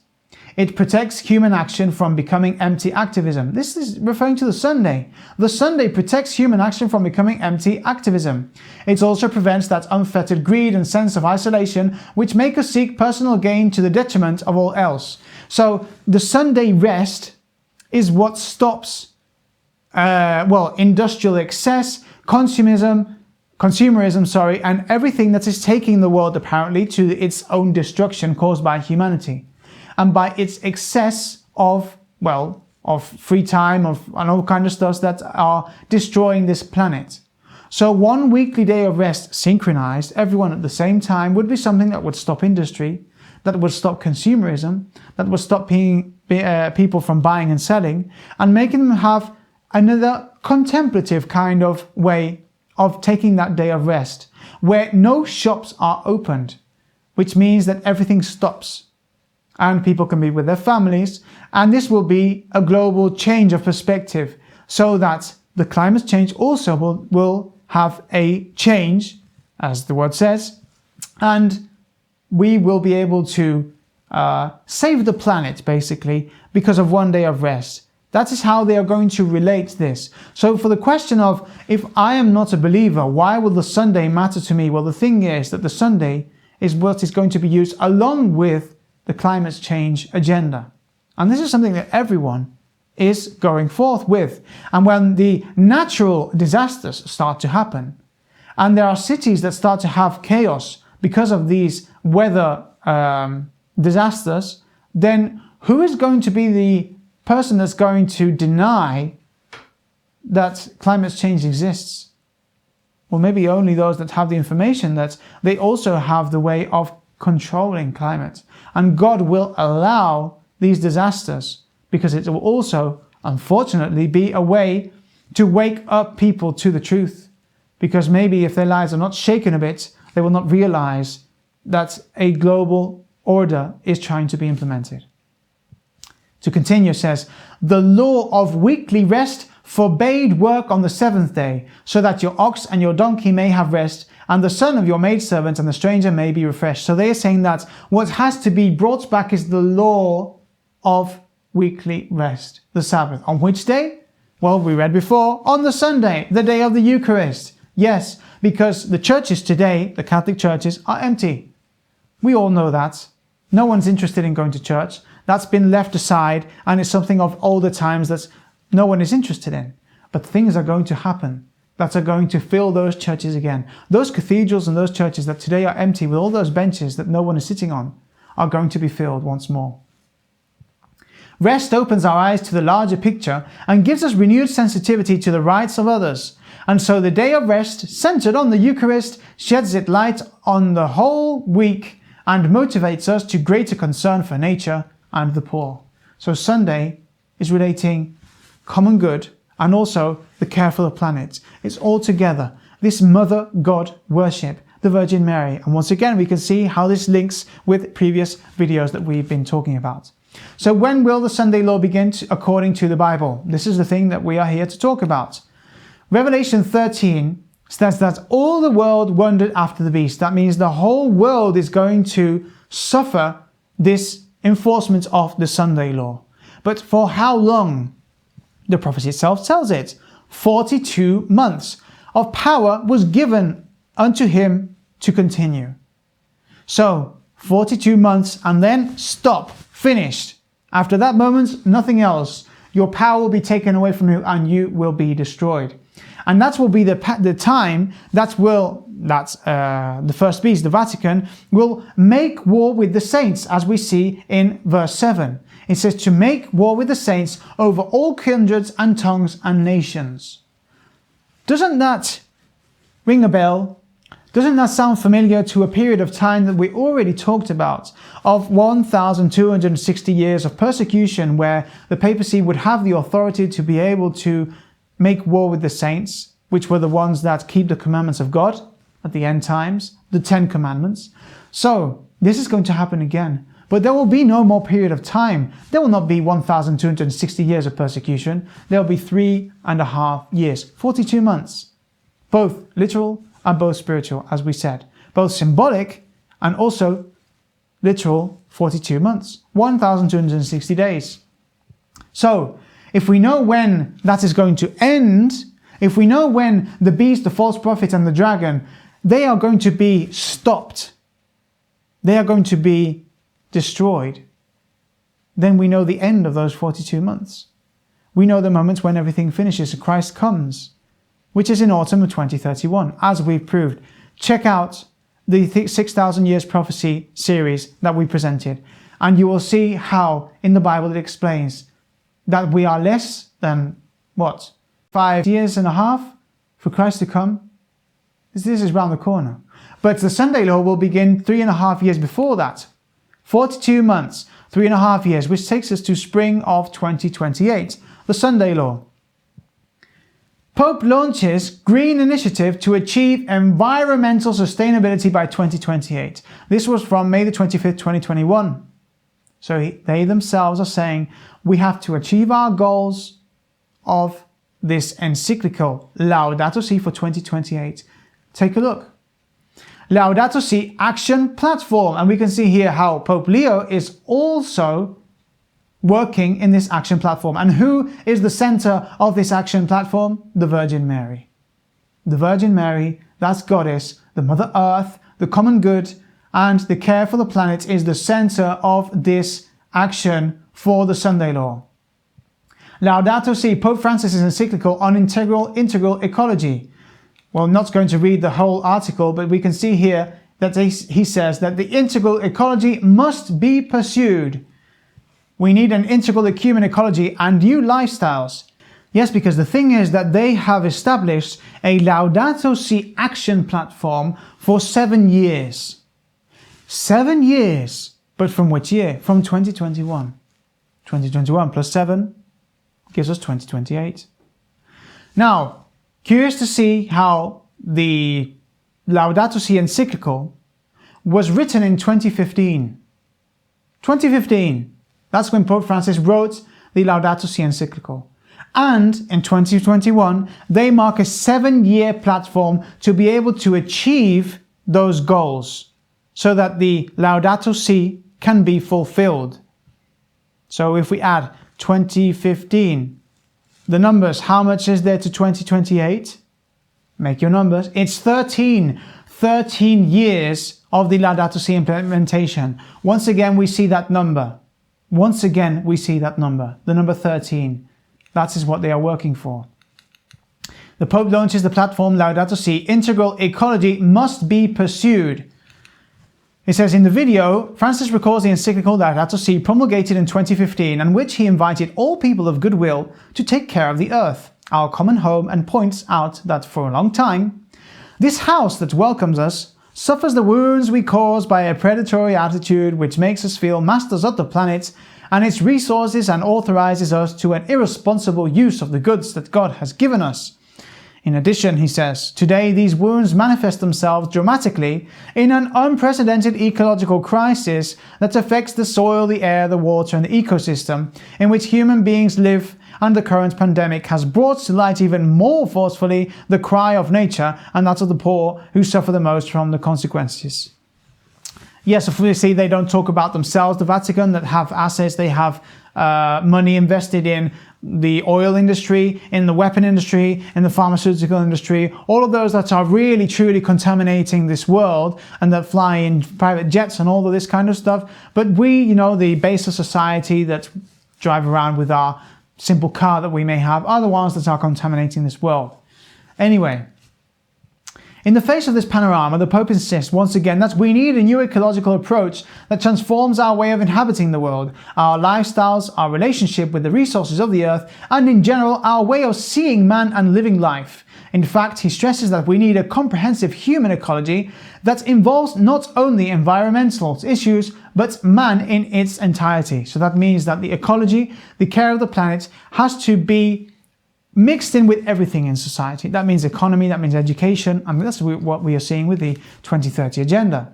It protects human action from becoming empty activism. This is referring to the Sunday. The Sunday protects human action from becoming empty activism. It also prevents that unfettered greed and sense of isolation which make us seek personal gain to the detriment of all else. So the Sunday rest is what stops industrial excess, consumerism, and everything that is taking the world apparently to its own destruction caused by humanity. And by its excess of free time, and all kind of stuff that are destroying this planet. So one weekly day of rest synchronized, everyone at the same time, would be something that would stop industry, that would stop consumerism, that would stop people from buying and selling, and making them have another contemplative kind of way of taking that day of rest, where no shops are opened, which means that everything stops and people can be with their families. And this will be a global change of perspective, so that the climate change also will have a change, as the word says, and we will be able to save the planet, basically, because of one day of rest. That is how they are going to relate this. So for the question of, if I am not a believer, why will the Sunday matter to me? Well, the thing is that the Sunday is what is going to be used along with the climate change agenda. And this is something that everyone is going forth with. And when the natural disasters start to happen, and there are cities that start to have chaos because of these weather disasters, then who is going to be the person that's going to deny that climate change exists? Well, maybe only those that have the information that they also have the way of controlling climate. And God will allow these disasters because it will also, unfortunately, be a way to wake up people to the truth. Because maybe if their lives are not shaken a bit, they will not realize that a global order is trying to be implemented. To continue, says, the law of weekly rest forbade work on the seventh day, so that your ox and your donkey may have rest, and the son of your maidservant and the stranger may be refreshed. So they are saying that what has to be brought back is the law of weekly rest, the Sabbath. On which day? Well, we read before, on the Sunday, the day of the Eucharist. Yes, because the churches today, the Catholic churches, are empty. We all know that. No one's interested in going to church. That's been left aside, and it's something of older times that no one is interested in. But things are going to happen that are going to fill those churches again. Those cathedrals and those churches that today are empty with all those benches that no one is sitting on are going to be filled once more. Rest opens our eyes to the larger picture and gives us renewed sensitivity to the rights of others. And so the day of rest, centered on the Eucharist, sheds its light on the whole week and motivates us to greater concern for nature and the poor. So Sunday is relating common good and also the care for the planet. It's all together. This Mother God worship, the Virgin Mary. And once again, we can see how this links with previous videos that we've been talking about. So when will the Sunday law begin according to the Bible? This is the thing that we are here to talk about. Revelation 13 says that all the world wondered after the beast. That means the whole world is going to suffer this enforcement of the Sunday law. But for how long? The prophecy itself tells it. 42 months of power was given unto him to continue. So 42 months and then stop, finished. After that moment, nothing else. Your power will be taken away from you and you will be destroyed. And that will be the time that the first beast, the Vatican, will make war with the saints, as we see in verse 7. It says to make war with the saints over all kindreds and tongues and nations. Doesn't that ring a bell? Doesn't that sound familiar to a period of time that we already talked about, of 1,260 years of persecution, where the papacy would have the authority to be able to make war with the saints, which were the ones that keep the commandments of God at the end times, the 10 commandments. So this is going to happen again. But there will be no more period of time. There will not be 1,260 years of persecution. There will be 3.5 years, 42 months, both literal and both spiritual, as we said, both symbolic and also literal 42 months, 1,260 days. So if we know when that is going to end, if we know when the beast, the false prophet and the dragon, they are going to be stopped, they are going to be destroyed, then we know the end of those 42 months. We know the moment when everything finishes and Christ comes, which is in autumn of 2031, as we've proved. Check out the 6,000 Years Prophecy series that we presented, and you will see how in the Bible it explains that we are less than, 5.5 years for Christ to come? This is round the corner. But the Sunday law will begin 3.5 years before that. 42 months, 3.5 years, which takes us to spring of 2028, the Sunday Law. Pope launches Green Initiative to achieve environmental sustainability by 2028. This was from May the 25th, 2021. So they themselves are saying we have to achieve our goals of this encyclical Laudato Si for 2028. Take a look. Laudato Si Action Platform. And we can see here how Pope Leo is also working in this action platform. And who is the center of this action platform? The Virgin Mary. The Virgin Mary, that's Goddess, the Mother Earth, the common good, and the care for the planet is the center of this action for the Sunday Law. Laudato Si, Pope Francis' encyclical on integral ecology. Well, I'm not going to read the whole article, but we can see here that he says that the integral ecology must be pursued. We need an integral human ecology and new lifestyles. Yes, because the thing is that they have established a Laudato Si action platform for 7 years. 7 years. But from which year? From 2021. 2021 plus 7 gives us 2028. Now, curious to see how the Laudato Si encyclical was written in 2015. 2015. That's when Pope Francis wrote the Laudato Si encyclical. And in 2021, they mark a 7-year platform to be able to achieve those goals so that the Laudato Si can be fulfilled. So if we add 2015, the numbers, how much is there to 2028? Make your numbers. It's 13 years of the Laudato Si implementation. Once again, we see that number. Once again, we see that number, the number 13. That is what they are working for. The Pope launches the platform Laudato Si, integral ecology must be pursued. It says in the video, Francis recalls the encyclical Laudato Si promulgated in 2015, in which he invited all people of goodwill to take care of the earth, our common home, and points out that for a long time, this house that welcomes us suffers the wounds we cause by a predatory attitude which makes us feel masters of the planet and its resources and authorizes us to an irresponsible use of the goods that God has given us. In addition, he says, today these wounds manifest themselves dramatically in an unprecedented ecological crisis that affects the soil, the air, the water, and the ecosystem in which human beings live, and the current pandemic has brought to light even more forcefully the cry of nature and that of the poor who suffer the most from the consequences. Yes, obviously they don't talk about themselves, the Vatican, that have assets, they have money invested in the oil industry, in the weapon industry, in the pharmaceutical industry, all of those that are really truly contaminating this world and that fly in private jets and all of this kind of stuff. But we, the base of society that drive around with our simple car that we may have, are the ones that are contaminating this world. Anyway, in the face of this panorama, the Pope insists once again that we need a new ecological approach that transforms our way of inhabiting the world, our lifestyles, our relationship with the resources of the earth, and in general, our way of seeing man and living life. In fact, he stresses that we need a comprehensive human ecology that involves not only environmental issues, but man in its entirety. So that means that the ecology, the care of the planet, has to be mixed in with everything in society. That means economy, that means education, and that's what we are seeing with the 2030 agenda.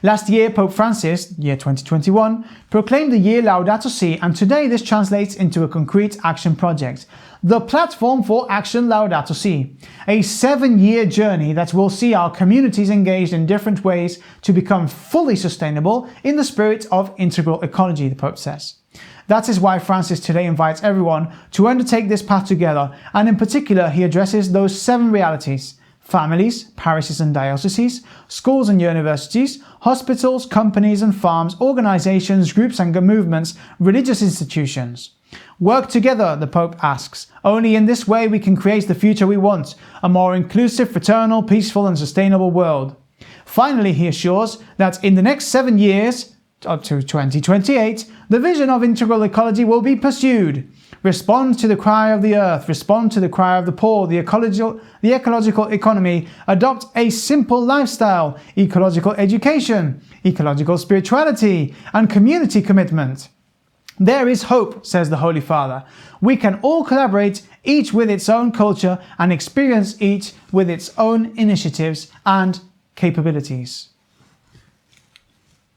Last year, Pope Francis, year 2021, proclaimed the year Laudato Si, and today this translates into a concrete action project, the Platform for Action Laudato Si, a 7-year journey that will see our communities engaged in different ways to become fully sustainable in the spirit of integral ecology, the Pope says. That is why Francis today invites everyone to undertake this path together, and in particular he addresses those 7 realities: families, parishes and dioceses, schools and universities, hospitals, companies and farms, organizations, groups and movements, religious institutions. Work together, the Pope asks. Only in this way we can create the future we want, a more inclusive, fraternal, peaceful and sustainable world. Finally, he assures that in the next 7 years, up to 2028, the vision of integral ecology will be pursued. Respond to the cry of the earth. Respond to the cry of the poor, the ecological economy. Adopt a simple lifestyle, ecological education, ecological spirituality, and community commitment. There is hope, says the Holy Father. We can all collaborate, each with its own culture, and experience each with its own initiatives and capabilities.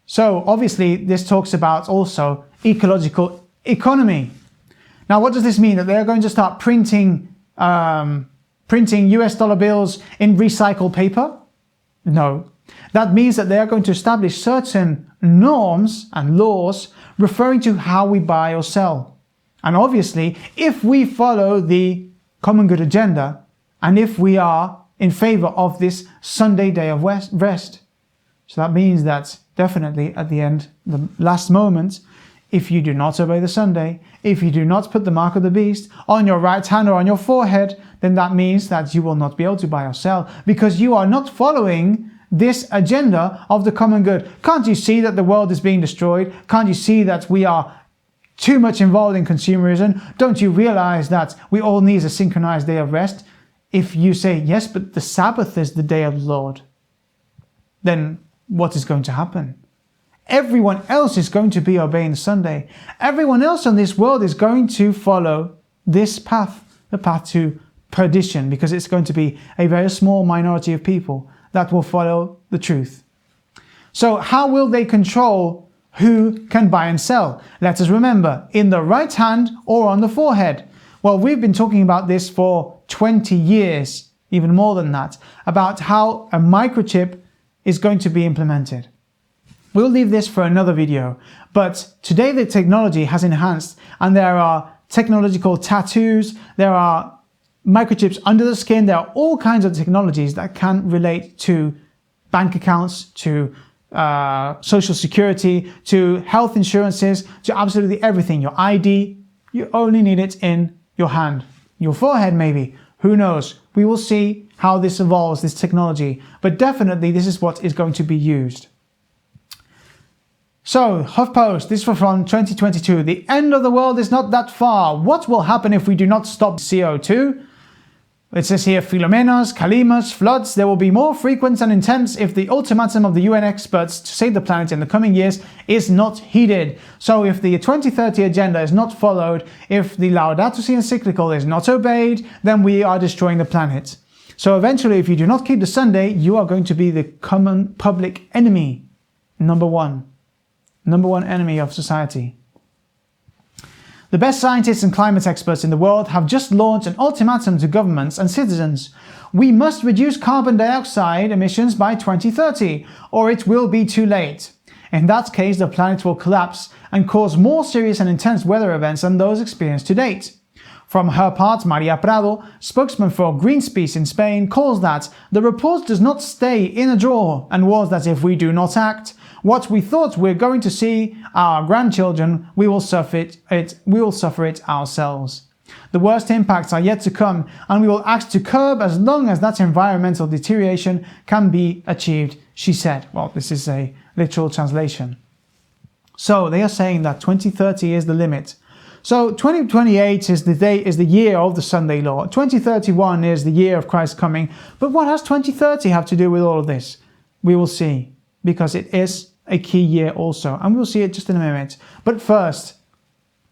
So obviously this talks about also ecological economy. Now what does this mean? That they're going to start printing US dollar bills in recycled paper? No. That means that they are going to establish certain norms and laws referring to how we buy or sell. And obviously, if we follow the common good agenda, and if we are in favor of this Sunday day of rest, so that means that definitely at the end, the last moment, if you do not obey the Sunday, if you do not put the mark of the beast on your right hand or on your forehead, then that means that you will not be able to buy or sell because you are not following this agenda of the common good. Can't you see that the world is being destroyed? Can't you see that we are too much involved in consumerism? Don't you realize that we all need a synchronized day of rest? If you say, yes, but the Sabbath is the day of the Lord, then what is going to happen? Everyone else is going to be obeying the Sunday. Everyone else in this world is going to follow this path, the path to perdition, because it's going to be a very small minority of people that will follow the truth. So how will they control who can buy and sell? Let us remember, in the right hand or on the forehead. Well, we've been talking about this for 20 years, even more than that, about how a microchip is going to be implemented. We'll leave this for another video, but today the technology has enhanced and there are technological tattoos, there are microchips under the skin, there are all kinds of technologies that can relate to bank accounts, to social security, to health insurances, to absolutely everything. Your ID, you only need it in your hand, your forehead maybe, who knows? We will see how this evolves, this technology, but definitely this is what is going to be used. So, HuffPost, this was from 2022. The end of the world is not that far. What will happen if we do not stop CO2? It says here, Filomenas, Kalimas, floods. There will be more frequent and intense if the ultimatum of the UN experts to save the planet in the coming years is not heeded. So if the 2030 agenda is not followed, if the Laudato Si encyclical is not obeyed, then we are destroying the planet. So eventually, if you do not keep the Sunday, you are going to be the common public enemy. Number one enemy of society. The best scientists and climate experts in the world have just launched an ultimatum to governments and citizens. We must reduce carbon dioxide emissions by 2030, or it will be too late. In that case, the planet will collapse and cause more serious and intense weather events than those experienced to date. From her part, Maria Prado, spokesman for Greenpeace in Spain, calls that the report does not stay in a drawer and warns that if we do not act, what we thought we're going to see our grandchildren, we will suffer it ourselves. The worst impacts are yet to come, and we will act to curb as long as that environmental deterioration can be achieved, she said. Well, this is a literal translation. So they are saying that 2030 is the limit. So 2028 is the year of the Sunday law. 2031 is the year of Christ's coming. But what has 2030 have to do with all of this? We will see, because it is a key year also, and we'll see it just in a minute. But first,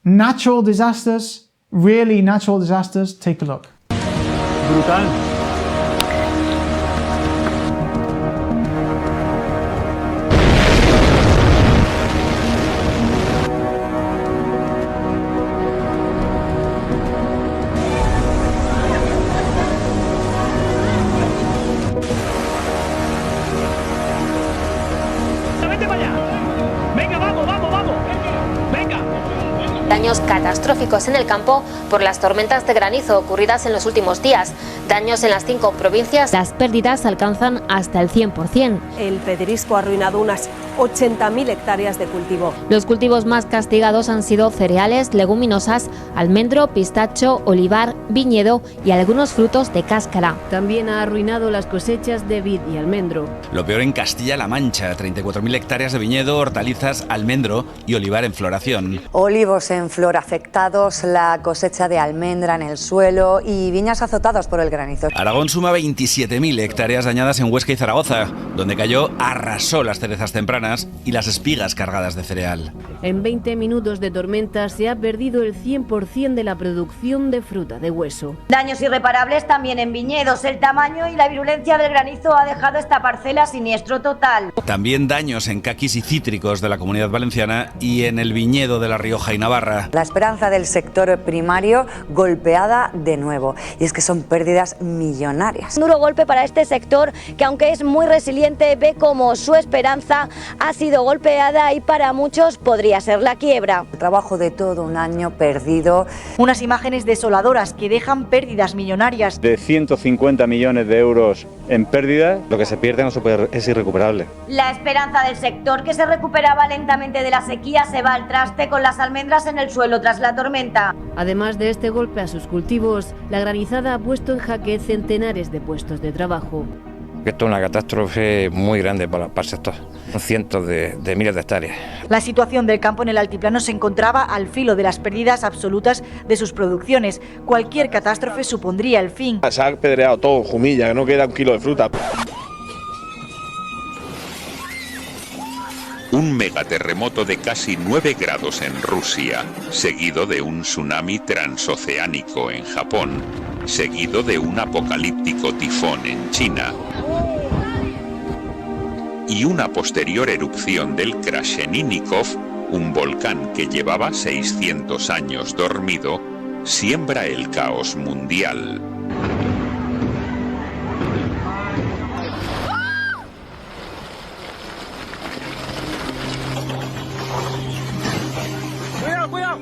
natural disasters, really natural disasters, take a look. Brutal. Daños catastróficos en el campo por las tormentas de granizo ocurridas en los últimos días. Daños en las 5 provincias. Las pérdidas alcanzan hasta el 100%. El pedrisco ha arruinado unas 80.000 hectáreas de cultivo. Los cultivos más castigados han sido cereales, leguminosas, almendro, pistacho, olivar, viñedo y algunos frutos de cáscara. También ha arruinado las cosechas de vid y almendro. Lo peor en Castilla-La Mancha, 34.000 hectáreas de viñedo, hortalizas, almendro y olivar en floración. Olivos en flor afectados, la cosecha de almendra en el suelo y viñas azotadas por el granizo. Aragón suma 27.000 hectáreas dañadas en Huesca y Zaragoza, donde cayó, arrasó las cerezas tempranas y las espigas cargadas de cereal. En 20 minutos de tormenta se ha perdido el 100% de la producción de fruta de hueso. Daños irreparables también en viñedos. El tamaño y la virulencia del granizo ha dejado esta parcela siniestro total. También daños en caquis y cítricos de la Comunidad Valenciana y en el viñedo de La Rioja y Navarra. La esperanza del sector primario golpeada de nuevo. Y es que son pérdidas millonarias. Un duro golpe para este sector que, aunque es muy resiliente, ve como su esperanza ha sido golpeada y para muchos podría ser la quiebra. El trabajo de todo un año perdido. Unas imágenes desoladoras que dejan pérdidas millonarias. De 150 millones de euros en pérdida, lo que se pierde es irrecuperable. La esperanza del sector, que se recuperaba lentamente de la sequía, se va al traste con las almendras en el suelo tras la tormenta. Además de este golpe a sus cultivos, la granizada ha puesto en jaque centenares de puestos de trabajo. Esto es una catástrofe muy grande para el sector, cientos de miles de hectáreas. La situación del campo en el altiplano se encontraba al filo de las pérdidas absolutas de sus producciones. Cualquier catástrofe supondría el fin. Se ha apedreado todo, Jumilla, que no queda un kilo de fruta. Un megaterremoto de casi 9 grados en Rusia, seguido de un tsunami transoceánico en Japón, seguido de un apocalíptico tifón en China y una posterior erupción del Krasheninnikov, un volcán que llevaba 600 años dormido, siembra el caos mundial. ¡Cuidado, cuidado!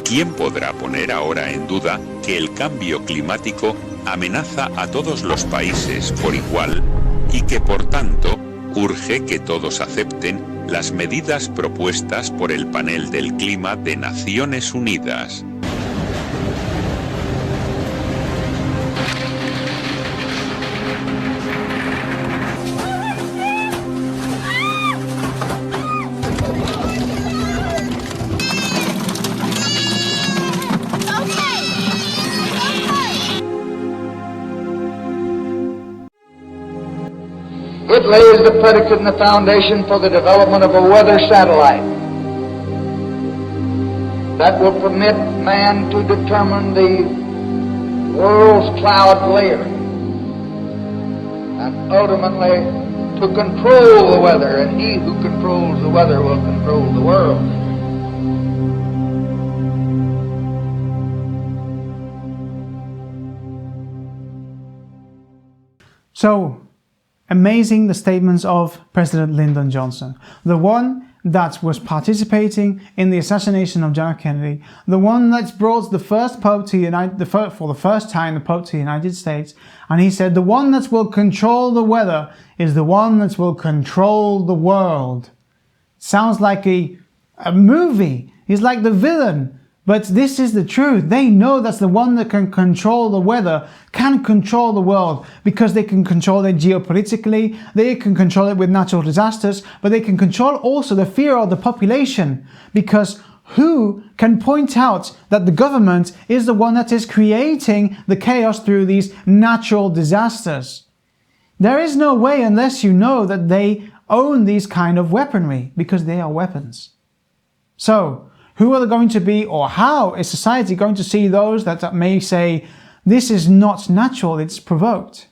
¿Quién podrá poner ahora en duda que el cambio climático amenaza a todos los países por igual y que, por tanto, urge que todos acepten las medidas propuestas por el Panel del Clima de Naciones Unidas? It lays the predicate and the foundation for the development of a weather satellite that will permit man to determine the world's cloud layer and ultimately to control the weather, and he who controls the weather will control the world. So, amazing the statements of President Lyndon Johnson, the one that was participating in the assassination of John F. Kennedy, the one that brought the first Pope to for the first time the Pope to the United States, and he said the one that will control the weather is the one that will control the world. Sounds like a movie. He's like the villain. But this is the truth. They know that's the one that can control the weather, can control the world, because they can control it geopolitically, they can control it with natural disasters, but they can control also the fear of the population, because who can point out that the government is the one that is creating the chaos through these natural disasters? There is no way unless you know that they own these kind of weaponry, because they are weapons. So, who are going to be, or how is society going to see those that may say, this is not natural, it's provoked?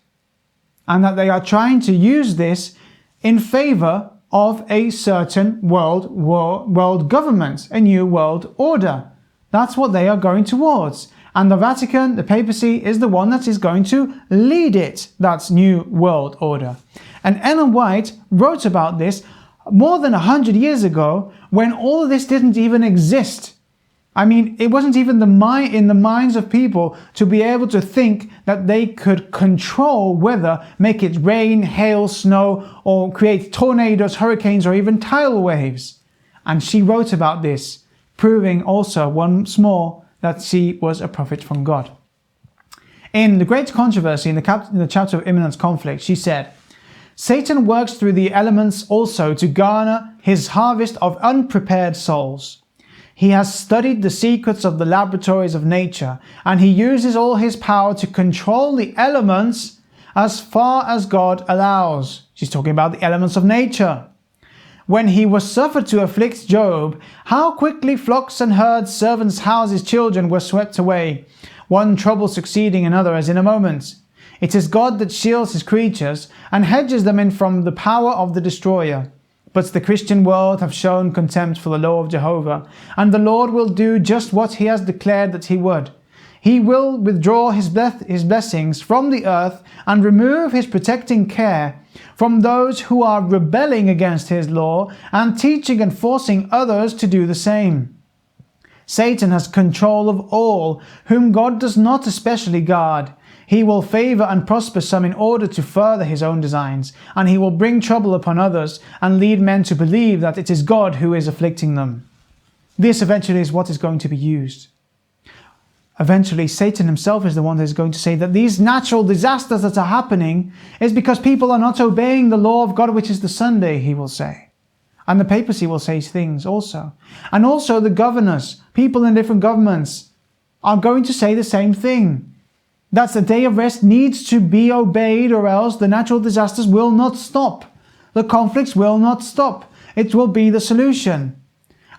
And that they are trying to use this in favor of a certain world government, a new world order. That's what they are going towards. And the Vatican, the papacy, is the one that is going to lead it, that new world order. And Ellen White wrote about this more than 100 years ago, when all of this didn't even exist. I mean, it wasn't even in the minds of people to be able to think that they could control weather, make it rain, hail, snow, or create tornadoes, hurricanes, or even tidal waves. And she wrote about this, proving also once more that she was a prophet from God. In The Great Controversy, in the chapter of imminent conflict, she said, Satan works through the elements also to garner his harvest of unprepared souls. He has studied the secrets of the laboratories of nature, and he uses all his power to control the elements as far as God allows. She's talking about the elements of nature. When he was suffered to afflict Job, how quickly flocks and herds, servants' houses, children were swept away, one trouble succeeding another as in a moment. It is God that shields his creatures and hedges them in from the power of the destroyer. But the Christian world have shown contempt for the law of Jehovah, and the Lord will do just what he has declared that he would. He will withdraw his blessings from the earth and remove his protecting care from those who are rebelling against his law and teaching and forcing others to do the same. Satan has control of all whom God does not especially guard. He will favor and prosper some in order to further his own designs, and he will bring trouble upon others and lead men to believe that it is God who is afflicting them. This eventually is what is going to be used. Eventually, Satan himself is the one that is going to say that these natural disasters that are happening is because people are not obeying the law of God, which is the Sunday, he will say. And the papacy will say things also. And also the governors, people in different governments, are going to say the same thing. That the day of rest needs to be obeyed, or else the natural disasters will not stop. The conflicts will not stop. It will be the solution.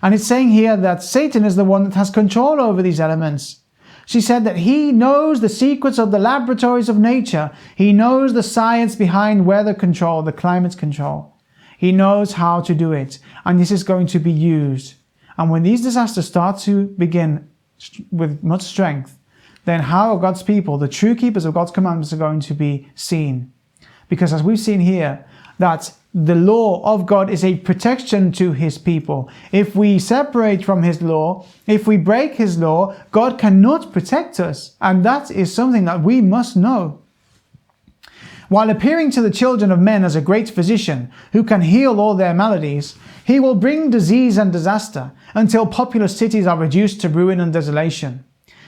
And it's saying here that Satan is the one that has control over these elements. She said that he knows the secrets of the laboratories of nature. He knows the science behind weather control, the climate control. He knows how to do it. And this is going to be used. And when these disasters start to begin with much strength, then how are God's people, the true keepers of God's commandments, are going to be seen? Because as we've seen here, that the law of God is a protection to his people. If we separate from his law, if we break his law, God cannot protect us. And that is something that we must know. While appearing to the children of men as a great physician who can heal all their maladies, he will bring disease and disaster until populous cities are reduced to ruin and desolation.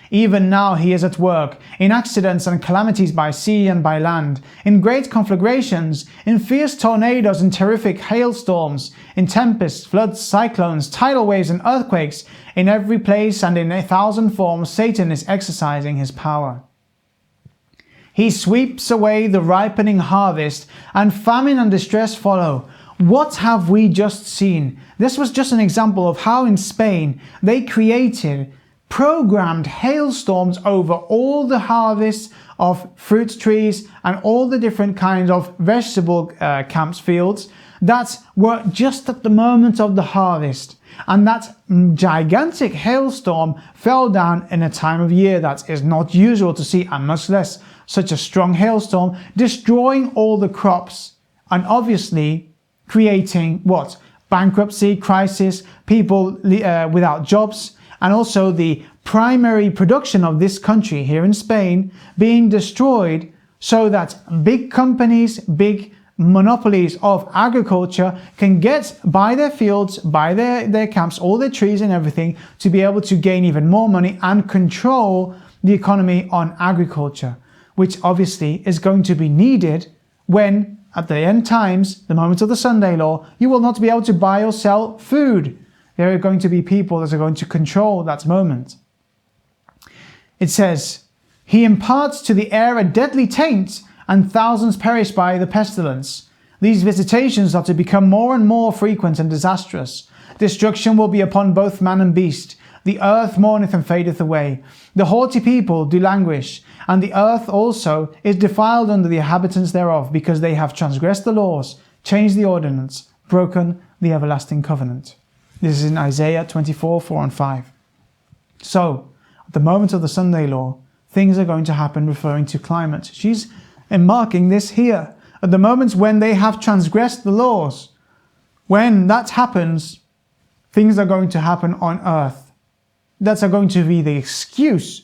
Even now he is at work, in accidents and calamities by sea and by land, in great conflagrations, in fierce tornadoes and terrific hailstorms, in tempests, floods, cyclones, tidal waves and earthquakes. In every place and in 1,000 forms, Satan is exercising his power. He sweeps away the ripening harvest, and famine and distress follow. What have we just seen? This was just an example of how in Spain they created programmed hailstorms over all the harvests of fruit trees and all the different kinds of vegetable camps, fields that were just at the moment of the harvest. And that gigantic hailstorm fell down in a time of year that is not usual to see, and much less such a strong hailstorm, destroying all the crops and obviously creating what? Bankruptcy, crisis, people without jobs, and also the primary production of this country here in Spain being destroyed, so that big companies, big monopolies of agriculture can get by their fields, by their camps, all their trees and everything, to be able to gain even more money and control the economy on agriculture, which obviously is going to be needed when, at the end times, the moment of the Sunday law, you will not be able to buy or sell food. There are going to be people that are going to control that moment. It says, he imparts to the air a deadly taint, and thousands perish by the pestilence. These visitations are to become more and more frequent and disastrous. Destruction will be upon both man and beast. The earth mourneth and fadeth away. The haughty people do languish, and the earth also is defiled under the inhabitants thereof, because they have transgressed the laws, changed the ordinance, broken the everlasting covenant. This is in Isaiah 24, 4 and 5. So, at the moment of the Sunday law, things are going to happen referring to climate. She's marking this here. At the moments when they have transgressed the laws, when that happens, things are going to happen on earth. that are going to be the excuse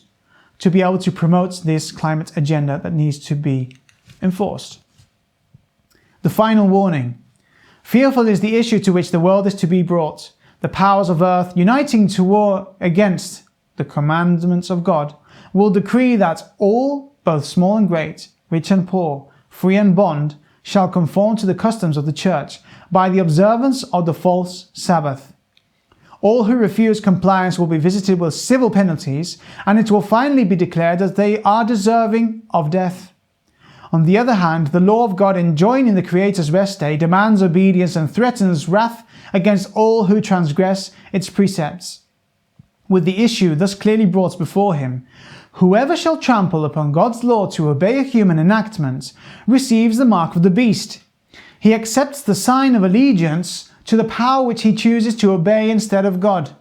to be able to promote this climate agenda that needs to be enforced. The final warning. Fearful is the issue to which the world is to be brought. The powers of earth, uniting to war against the commandments of God, will decree that all, both small and great, rich and poor, free and bond, shall conform to the customs of the church by the observance of the false Sabbath. All who refuse compliance will be visited with civil penalties, and it will finally be declared that they are deserving of death. On the other hand, the law of God enjoining the Creator's rest day demands obedience and threatens wrath against all who transgress its precepts. With the issue thus clearly brought before him, whoever shall trample upon God's law to obey a human enactment receives the mark of the beast. He accepts the sign of allegiance to the power which he chooses to obey instead of God.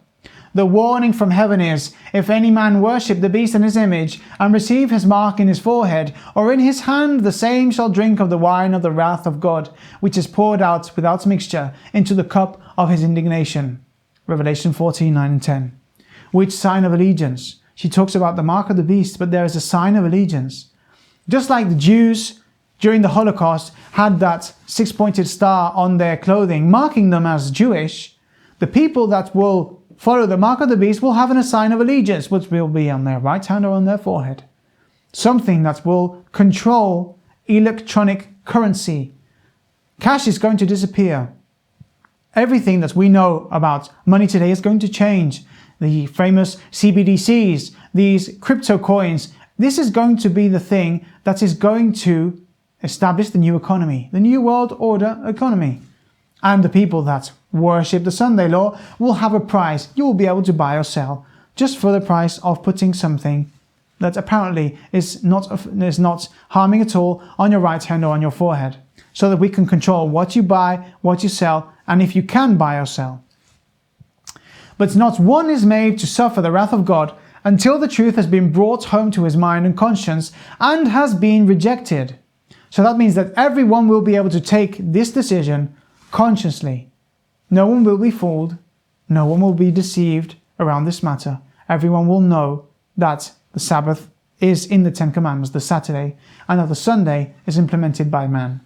The warning from heaven is, if any man worship the beast and his image, and receive his mark in his forehead, or in his hand, the same shall drink of the wine of the wrath of God, which is poured out without mixture into the cup of his indignation. Revelation 14:9 and 10. Which sign of allegiance? She talks about the mark of the beast, but there is a sign of allegiance. Just like the Jews during the Holocaust had that six-pointed star on their clothing, marking them as Jewish, the people that will follow the mark of the beast will have a sign of allegiance, which will be on their right hand or on their forehead. Something that will control electronic currency. Cash is going to disappear. Everything that we know about money today is going to change. The famous CBDCs, these crypto coins, this is going to be the thing that is going to establish the new economy, the new world order economy. And the people that worship the Sunday law will have a price. You will be able to buy or sell just for the price of putting something that apparently is not harming at all on your right hand or on your forehead, so that we can control what you buy, what you sell, and if you can buy or sell. But not one is made to suffer the wrath of God until the truth has been brought home to his mind and conscience and has been rejected. So that means that everyone will be able to take this decision consciously. No one will be fooled. No one will be deceived around this matter. Everyone will know that the Sabbath is in the Ten Commandments, the Saturday, and that the Sunday is implemented by man.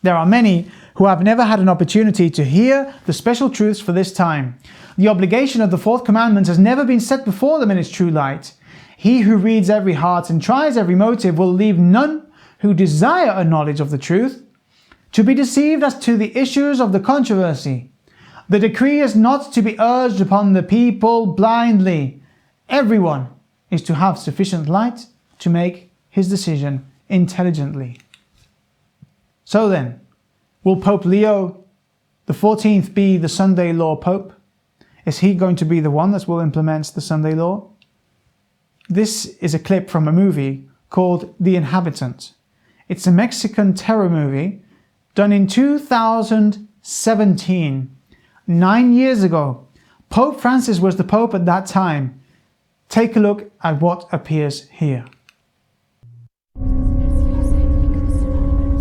There are many who have never had an opportunity to hear the special truths for this time. The obligation of the fourth commandment has never been set before them in its true light. He who reads every heart and tries every motive will leave none who desire a knowledge of the truth to be deceived as to the issues of the controversy. The decree is not to be urged upon the people blindly. Everyone is to have sufficient light to make his decision intelligently. So then, will Pope Leo XIV be the Sunday law Pope? Is he going to be the one that will implement the Sunday law? This is a clip from a movie called The Inhabitant. It's a Mexican terror movie done in 2017, 9 years ago. Pope Francis was the Pope at that time. Take a look at what appears here.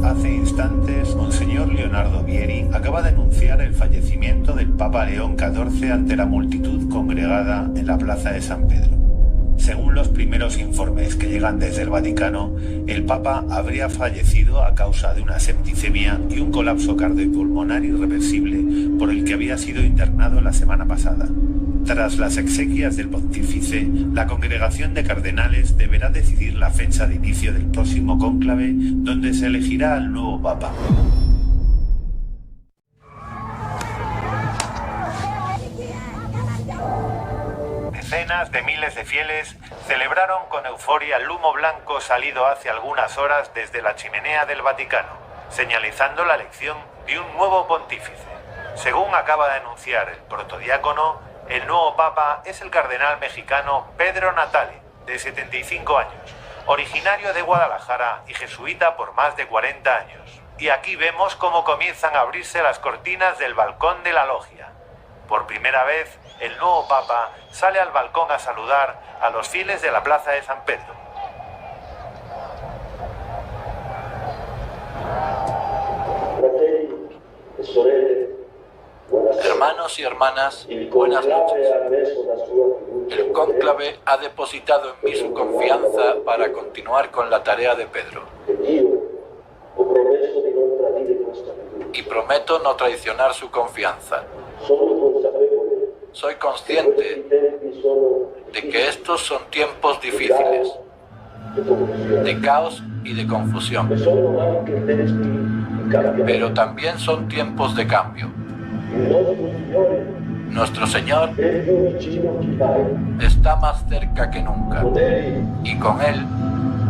Hace instantes, Monseñor Leonardo Vieri acaba de anunciar el fallecimiento del Papa León XIV ante la multitud congregada en la Plaza de San Pedro. Según los primeros informes que llegan desde el Vaticano, el Papa habría fallecido a causa de una septicemia y un colapso cardiopulmonar irreversible por el que había sido internado la semana pasada. Tras las exequias del pontífice, la congregación de cardenales deberá decidir la fecha de inicio del próximo cónclave, donde se elegirá al nuevo Papa. Decenas de miles de fieles celebraron con euforia el humo blanco salido hace algunas horas desde la chimenea del Vaticano, señalizando la elección de un nuevo pontífice. Según acaba de anunciar el protodiácono, el nuevo papa es el cardenal mexicano Pedro Natale, de 75 años, originario de Guadalajara y jesuita por más de 40 años. Y aquí vemos cómo comienzan a abrirse las cortinas del balcón de la logia. Por primera vez, el nuevo papa sale al balcón a saludar a los fieles de la plaza de San Pedro. Hermanos y hermanas, Buenas noches. El cónclave ha depositado en mí su confianza para continuar con la tarea de Pedro. Y prometo no traicionar su confianza. Soy consciente de que estos son tiempos difíciles, de caos y de confusión. Pero también son tiempos de cambio. Nuestro Señor está más cerca que nunca, y con Él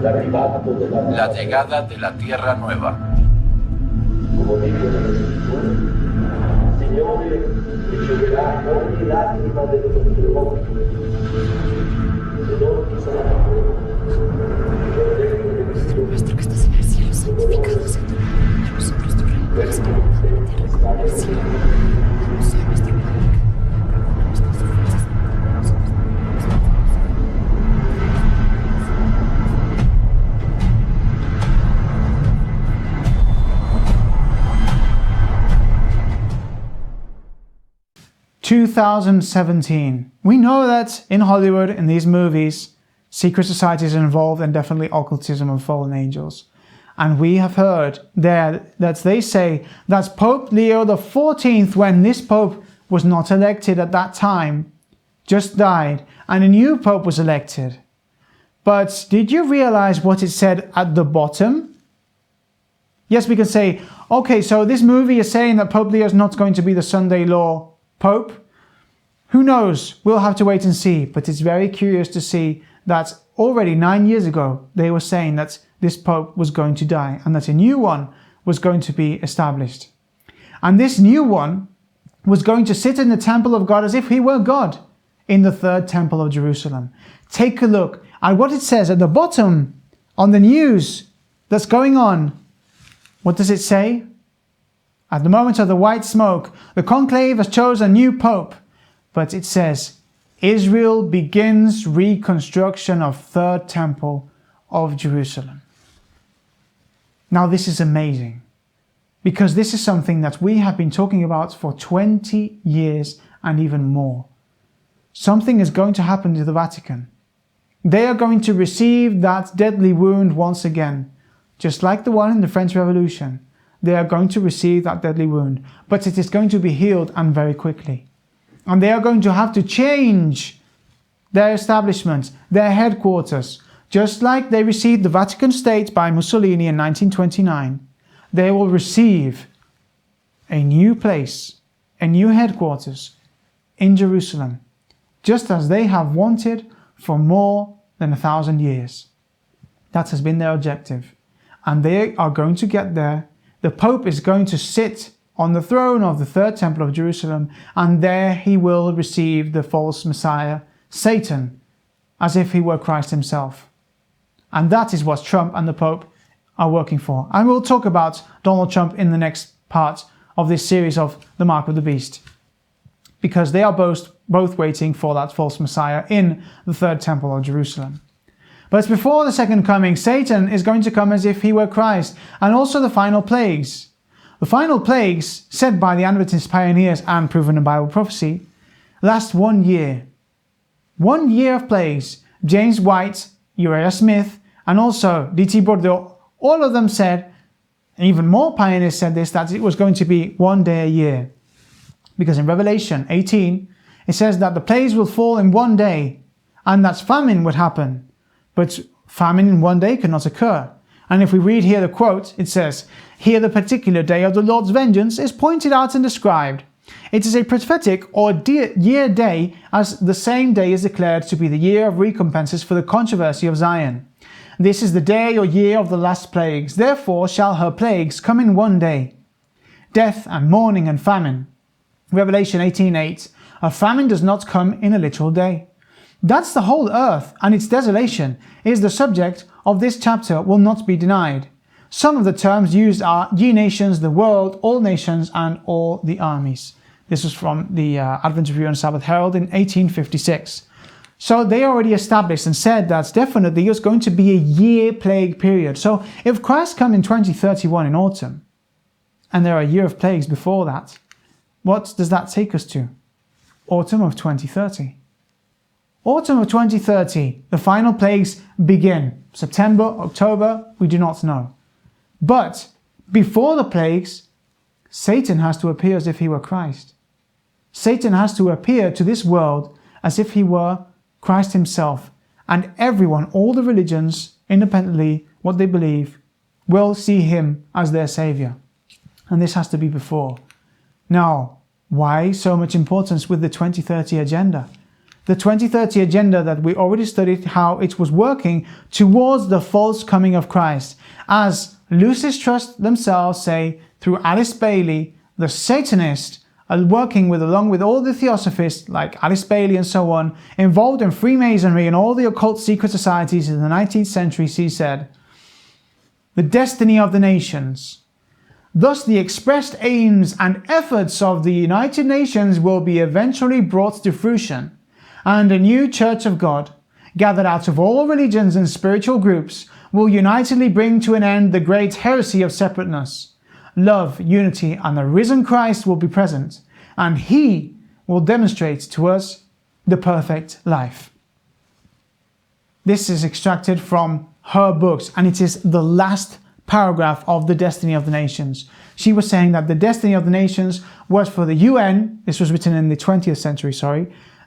la llegada de la tierra nueva. Nuestro que estás en el cielo, santificado sea tu nombre, a nosotros tu reino, venga en la tierra como en el cielo. Danos hoy nuestro pan, perdona nuestras ofensas, como nosotros perdonamos a los ...2017. We know that in Hollywood, in these movies, secret societies are involved and definitely occultism of fallen angels. And we have heard there that they say that Pope Leo XIV, when this Pope was not elected at that time, just died and a new Pope was elected. But did you realize what it said at the bottom? Yes, we can say, okay, so this movie is saying that Pope Leo is not going to be the Sunday law Pope. Who knows? We'll have to wait and see. But it's very curious to see that already 9 years ago, they were saying that this Pope was going to die and that a new one was going to be established. And this new one was going to sit in the temple of God as if he were God in the third temple of Jerusalem. Take a look at what it says at the bottom on the news that's going on. What does it say? At the moment of the white smoke, the conclave has chosen a new Pope. But it says, Israel begins reconstruction of third temple of Jerusalem. Now this is amazing, because this is something that we have been talking about for 20 years and even more. Something is going to happen to the Vatican. They are going to receive that deadly wound once again, just like the one in the French Revolution. They are going to receive that deadly wound, but it is going to be healed and very quickly. And they are going to have to change their establishments, their headquarters, just like they received the Vatican State by Mussolini in 1929. They will receive a new place, a new headquarters in Jerusalem, just as they have wanted for more than 1,000 years. That has been their objective. And they are going to get there. The Pope is going to sit on the throne of the third temple of Jerusalem, and there he will receive the false Messiah, Satan, as if he were Christ himself. And that is what Trump and the Pope are working for. And we'll talk about Donald Trump in the next part of this series of The Mark of the Beast, because they are both waiting for that false Messiah in the third temple of Jerusalem. But before the second coming, Satan is going to come as if he were Christ, and also the final plagues. The final plagues, said by the Adventist pioneers and proven in Bible prophecy, last 1 year. 1 year of plagues. James White, Uriah Smith, and also D.T. Bordeaux, all of them said, and even more pioneers said this, that it was going to be 1 day a year. Because in Revelation 18, it says that the plagues will fall in 1 day, and that famine would happen. But famine in 1 day cannot occur. And if we read here the quote, it says, "Here the particular day of the Lord's vengeance is pointed out and described. It is a prophetic or year day, as the same day is declared to be the year of recompenses for the controversy of Zion. This is the day or year of the last plagues. Therefore shall her plagues come in 1 day. Death and mourning and famine." Revelation 18:8, "A famine does not come in a literal day." That's the whole earth, and its desolation is the subject of this chapter will not be denied. Some of the terms used are ye nations, the world, all nations, and all the armies. This was from the Advent Review and Sabbath Herald in 1856. So they already established and said that definitely it's going to be a year plague period. So if Christ come in 2031 in autumn, and there are a year of plagues before that, what does that take us to? autumn of 2030. Autumn of 2030, the final plagues begin. September, October, we do not know. But before the plagues, Satan has to appear as if he were Christ. Satan has to appear to this world as if he were Christ himself. And everyone, all the religions, independently, what they believe, will see him as their savior. And this has to be before. Now, why so much importance with the 2030 agenda? The 2030 agenda that we already studied how it was working towards the false coming of Christ. As Lucis Trust themselves say, through Alice Bailey, the Satanist, are working along with all the theosophists like Alice Bailey and so on, involved in Freemasonry and all the occult secret societies in the 19th century, she said, the destiny of the nations. Thus the expressed aims and efforts of the United Nations will be eventually brought to fruition, and a new Church of God, gathered out of all religions and spiritual groups, will unitedly bring to an end the great heresy of separateness. Love, unity, and the risen Christ will be present, and he will demonstrate to us the perfect life. This is extracted from her books, and it is the last paragraph of the Destiny of the Nations. She was saying that the Destiny of the Nations was for the UN, this was written in the 20th century,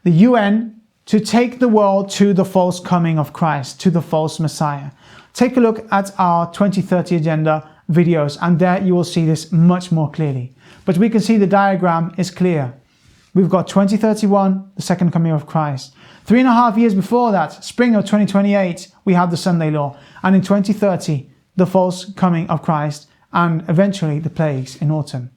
the UN to take the world to the false coming of Christ, to the false Messiah. Take a look at our 2030 agenda videos, and there you will see this much more clearly. But we can see the diagram is clear. We've got 2031, the second coming of Christ. 3.5 years before that, spring of 2028, we have the Sunday law. And in 2030, the false coming of Christ, and eventually the plagues in autumn.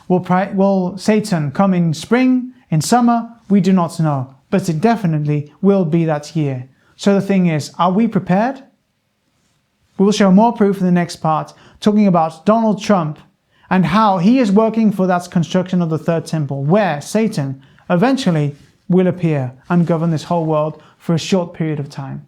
Will Satan come in spring, in summer? We do not know. But it definitely will be that year. So the thing is, are we prepared? We will show more proof in the next part, talking about Donald Trump and how he is working for that construction of the third temple, where Satan eventually will appear and govern this whole world for a short period of time.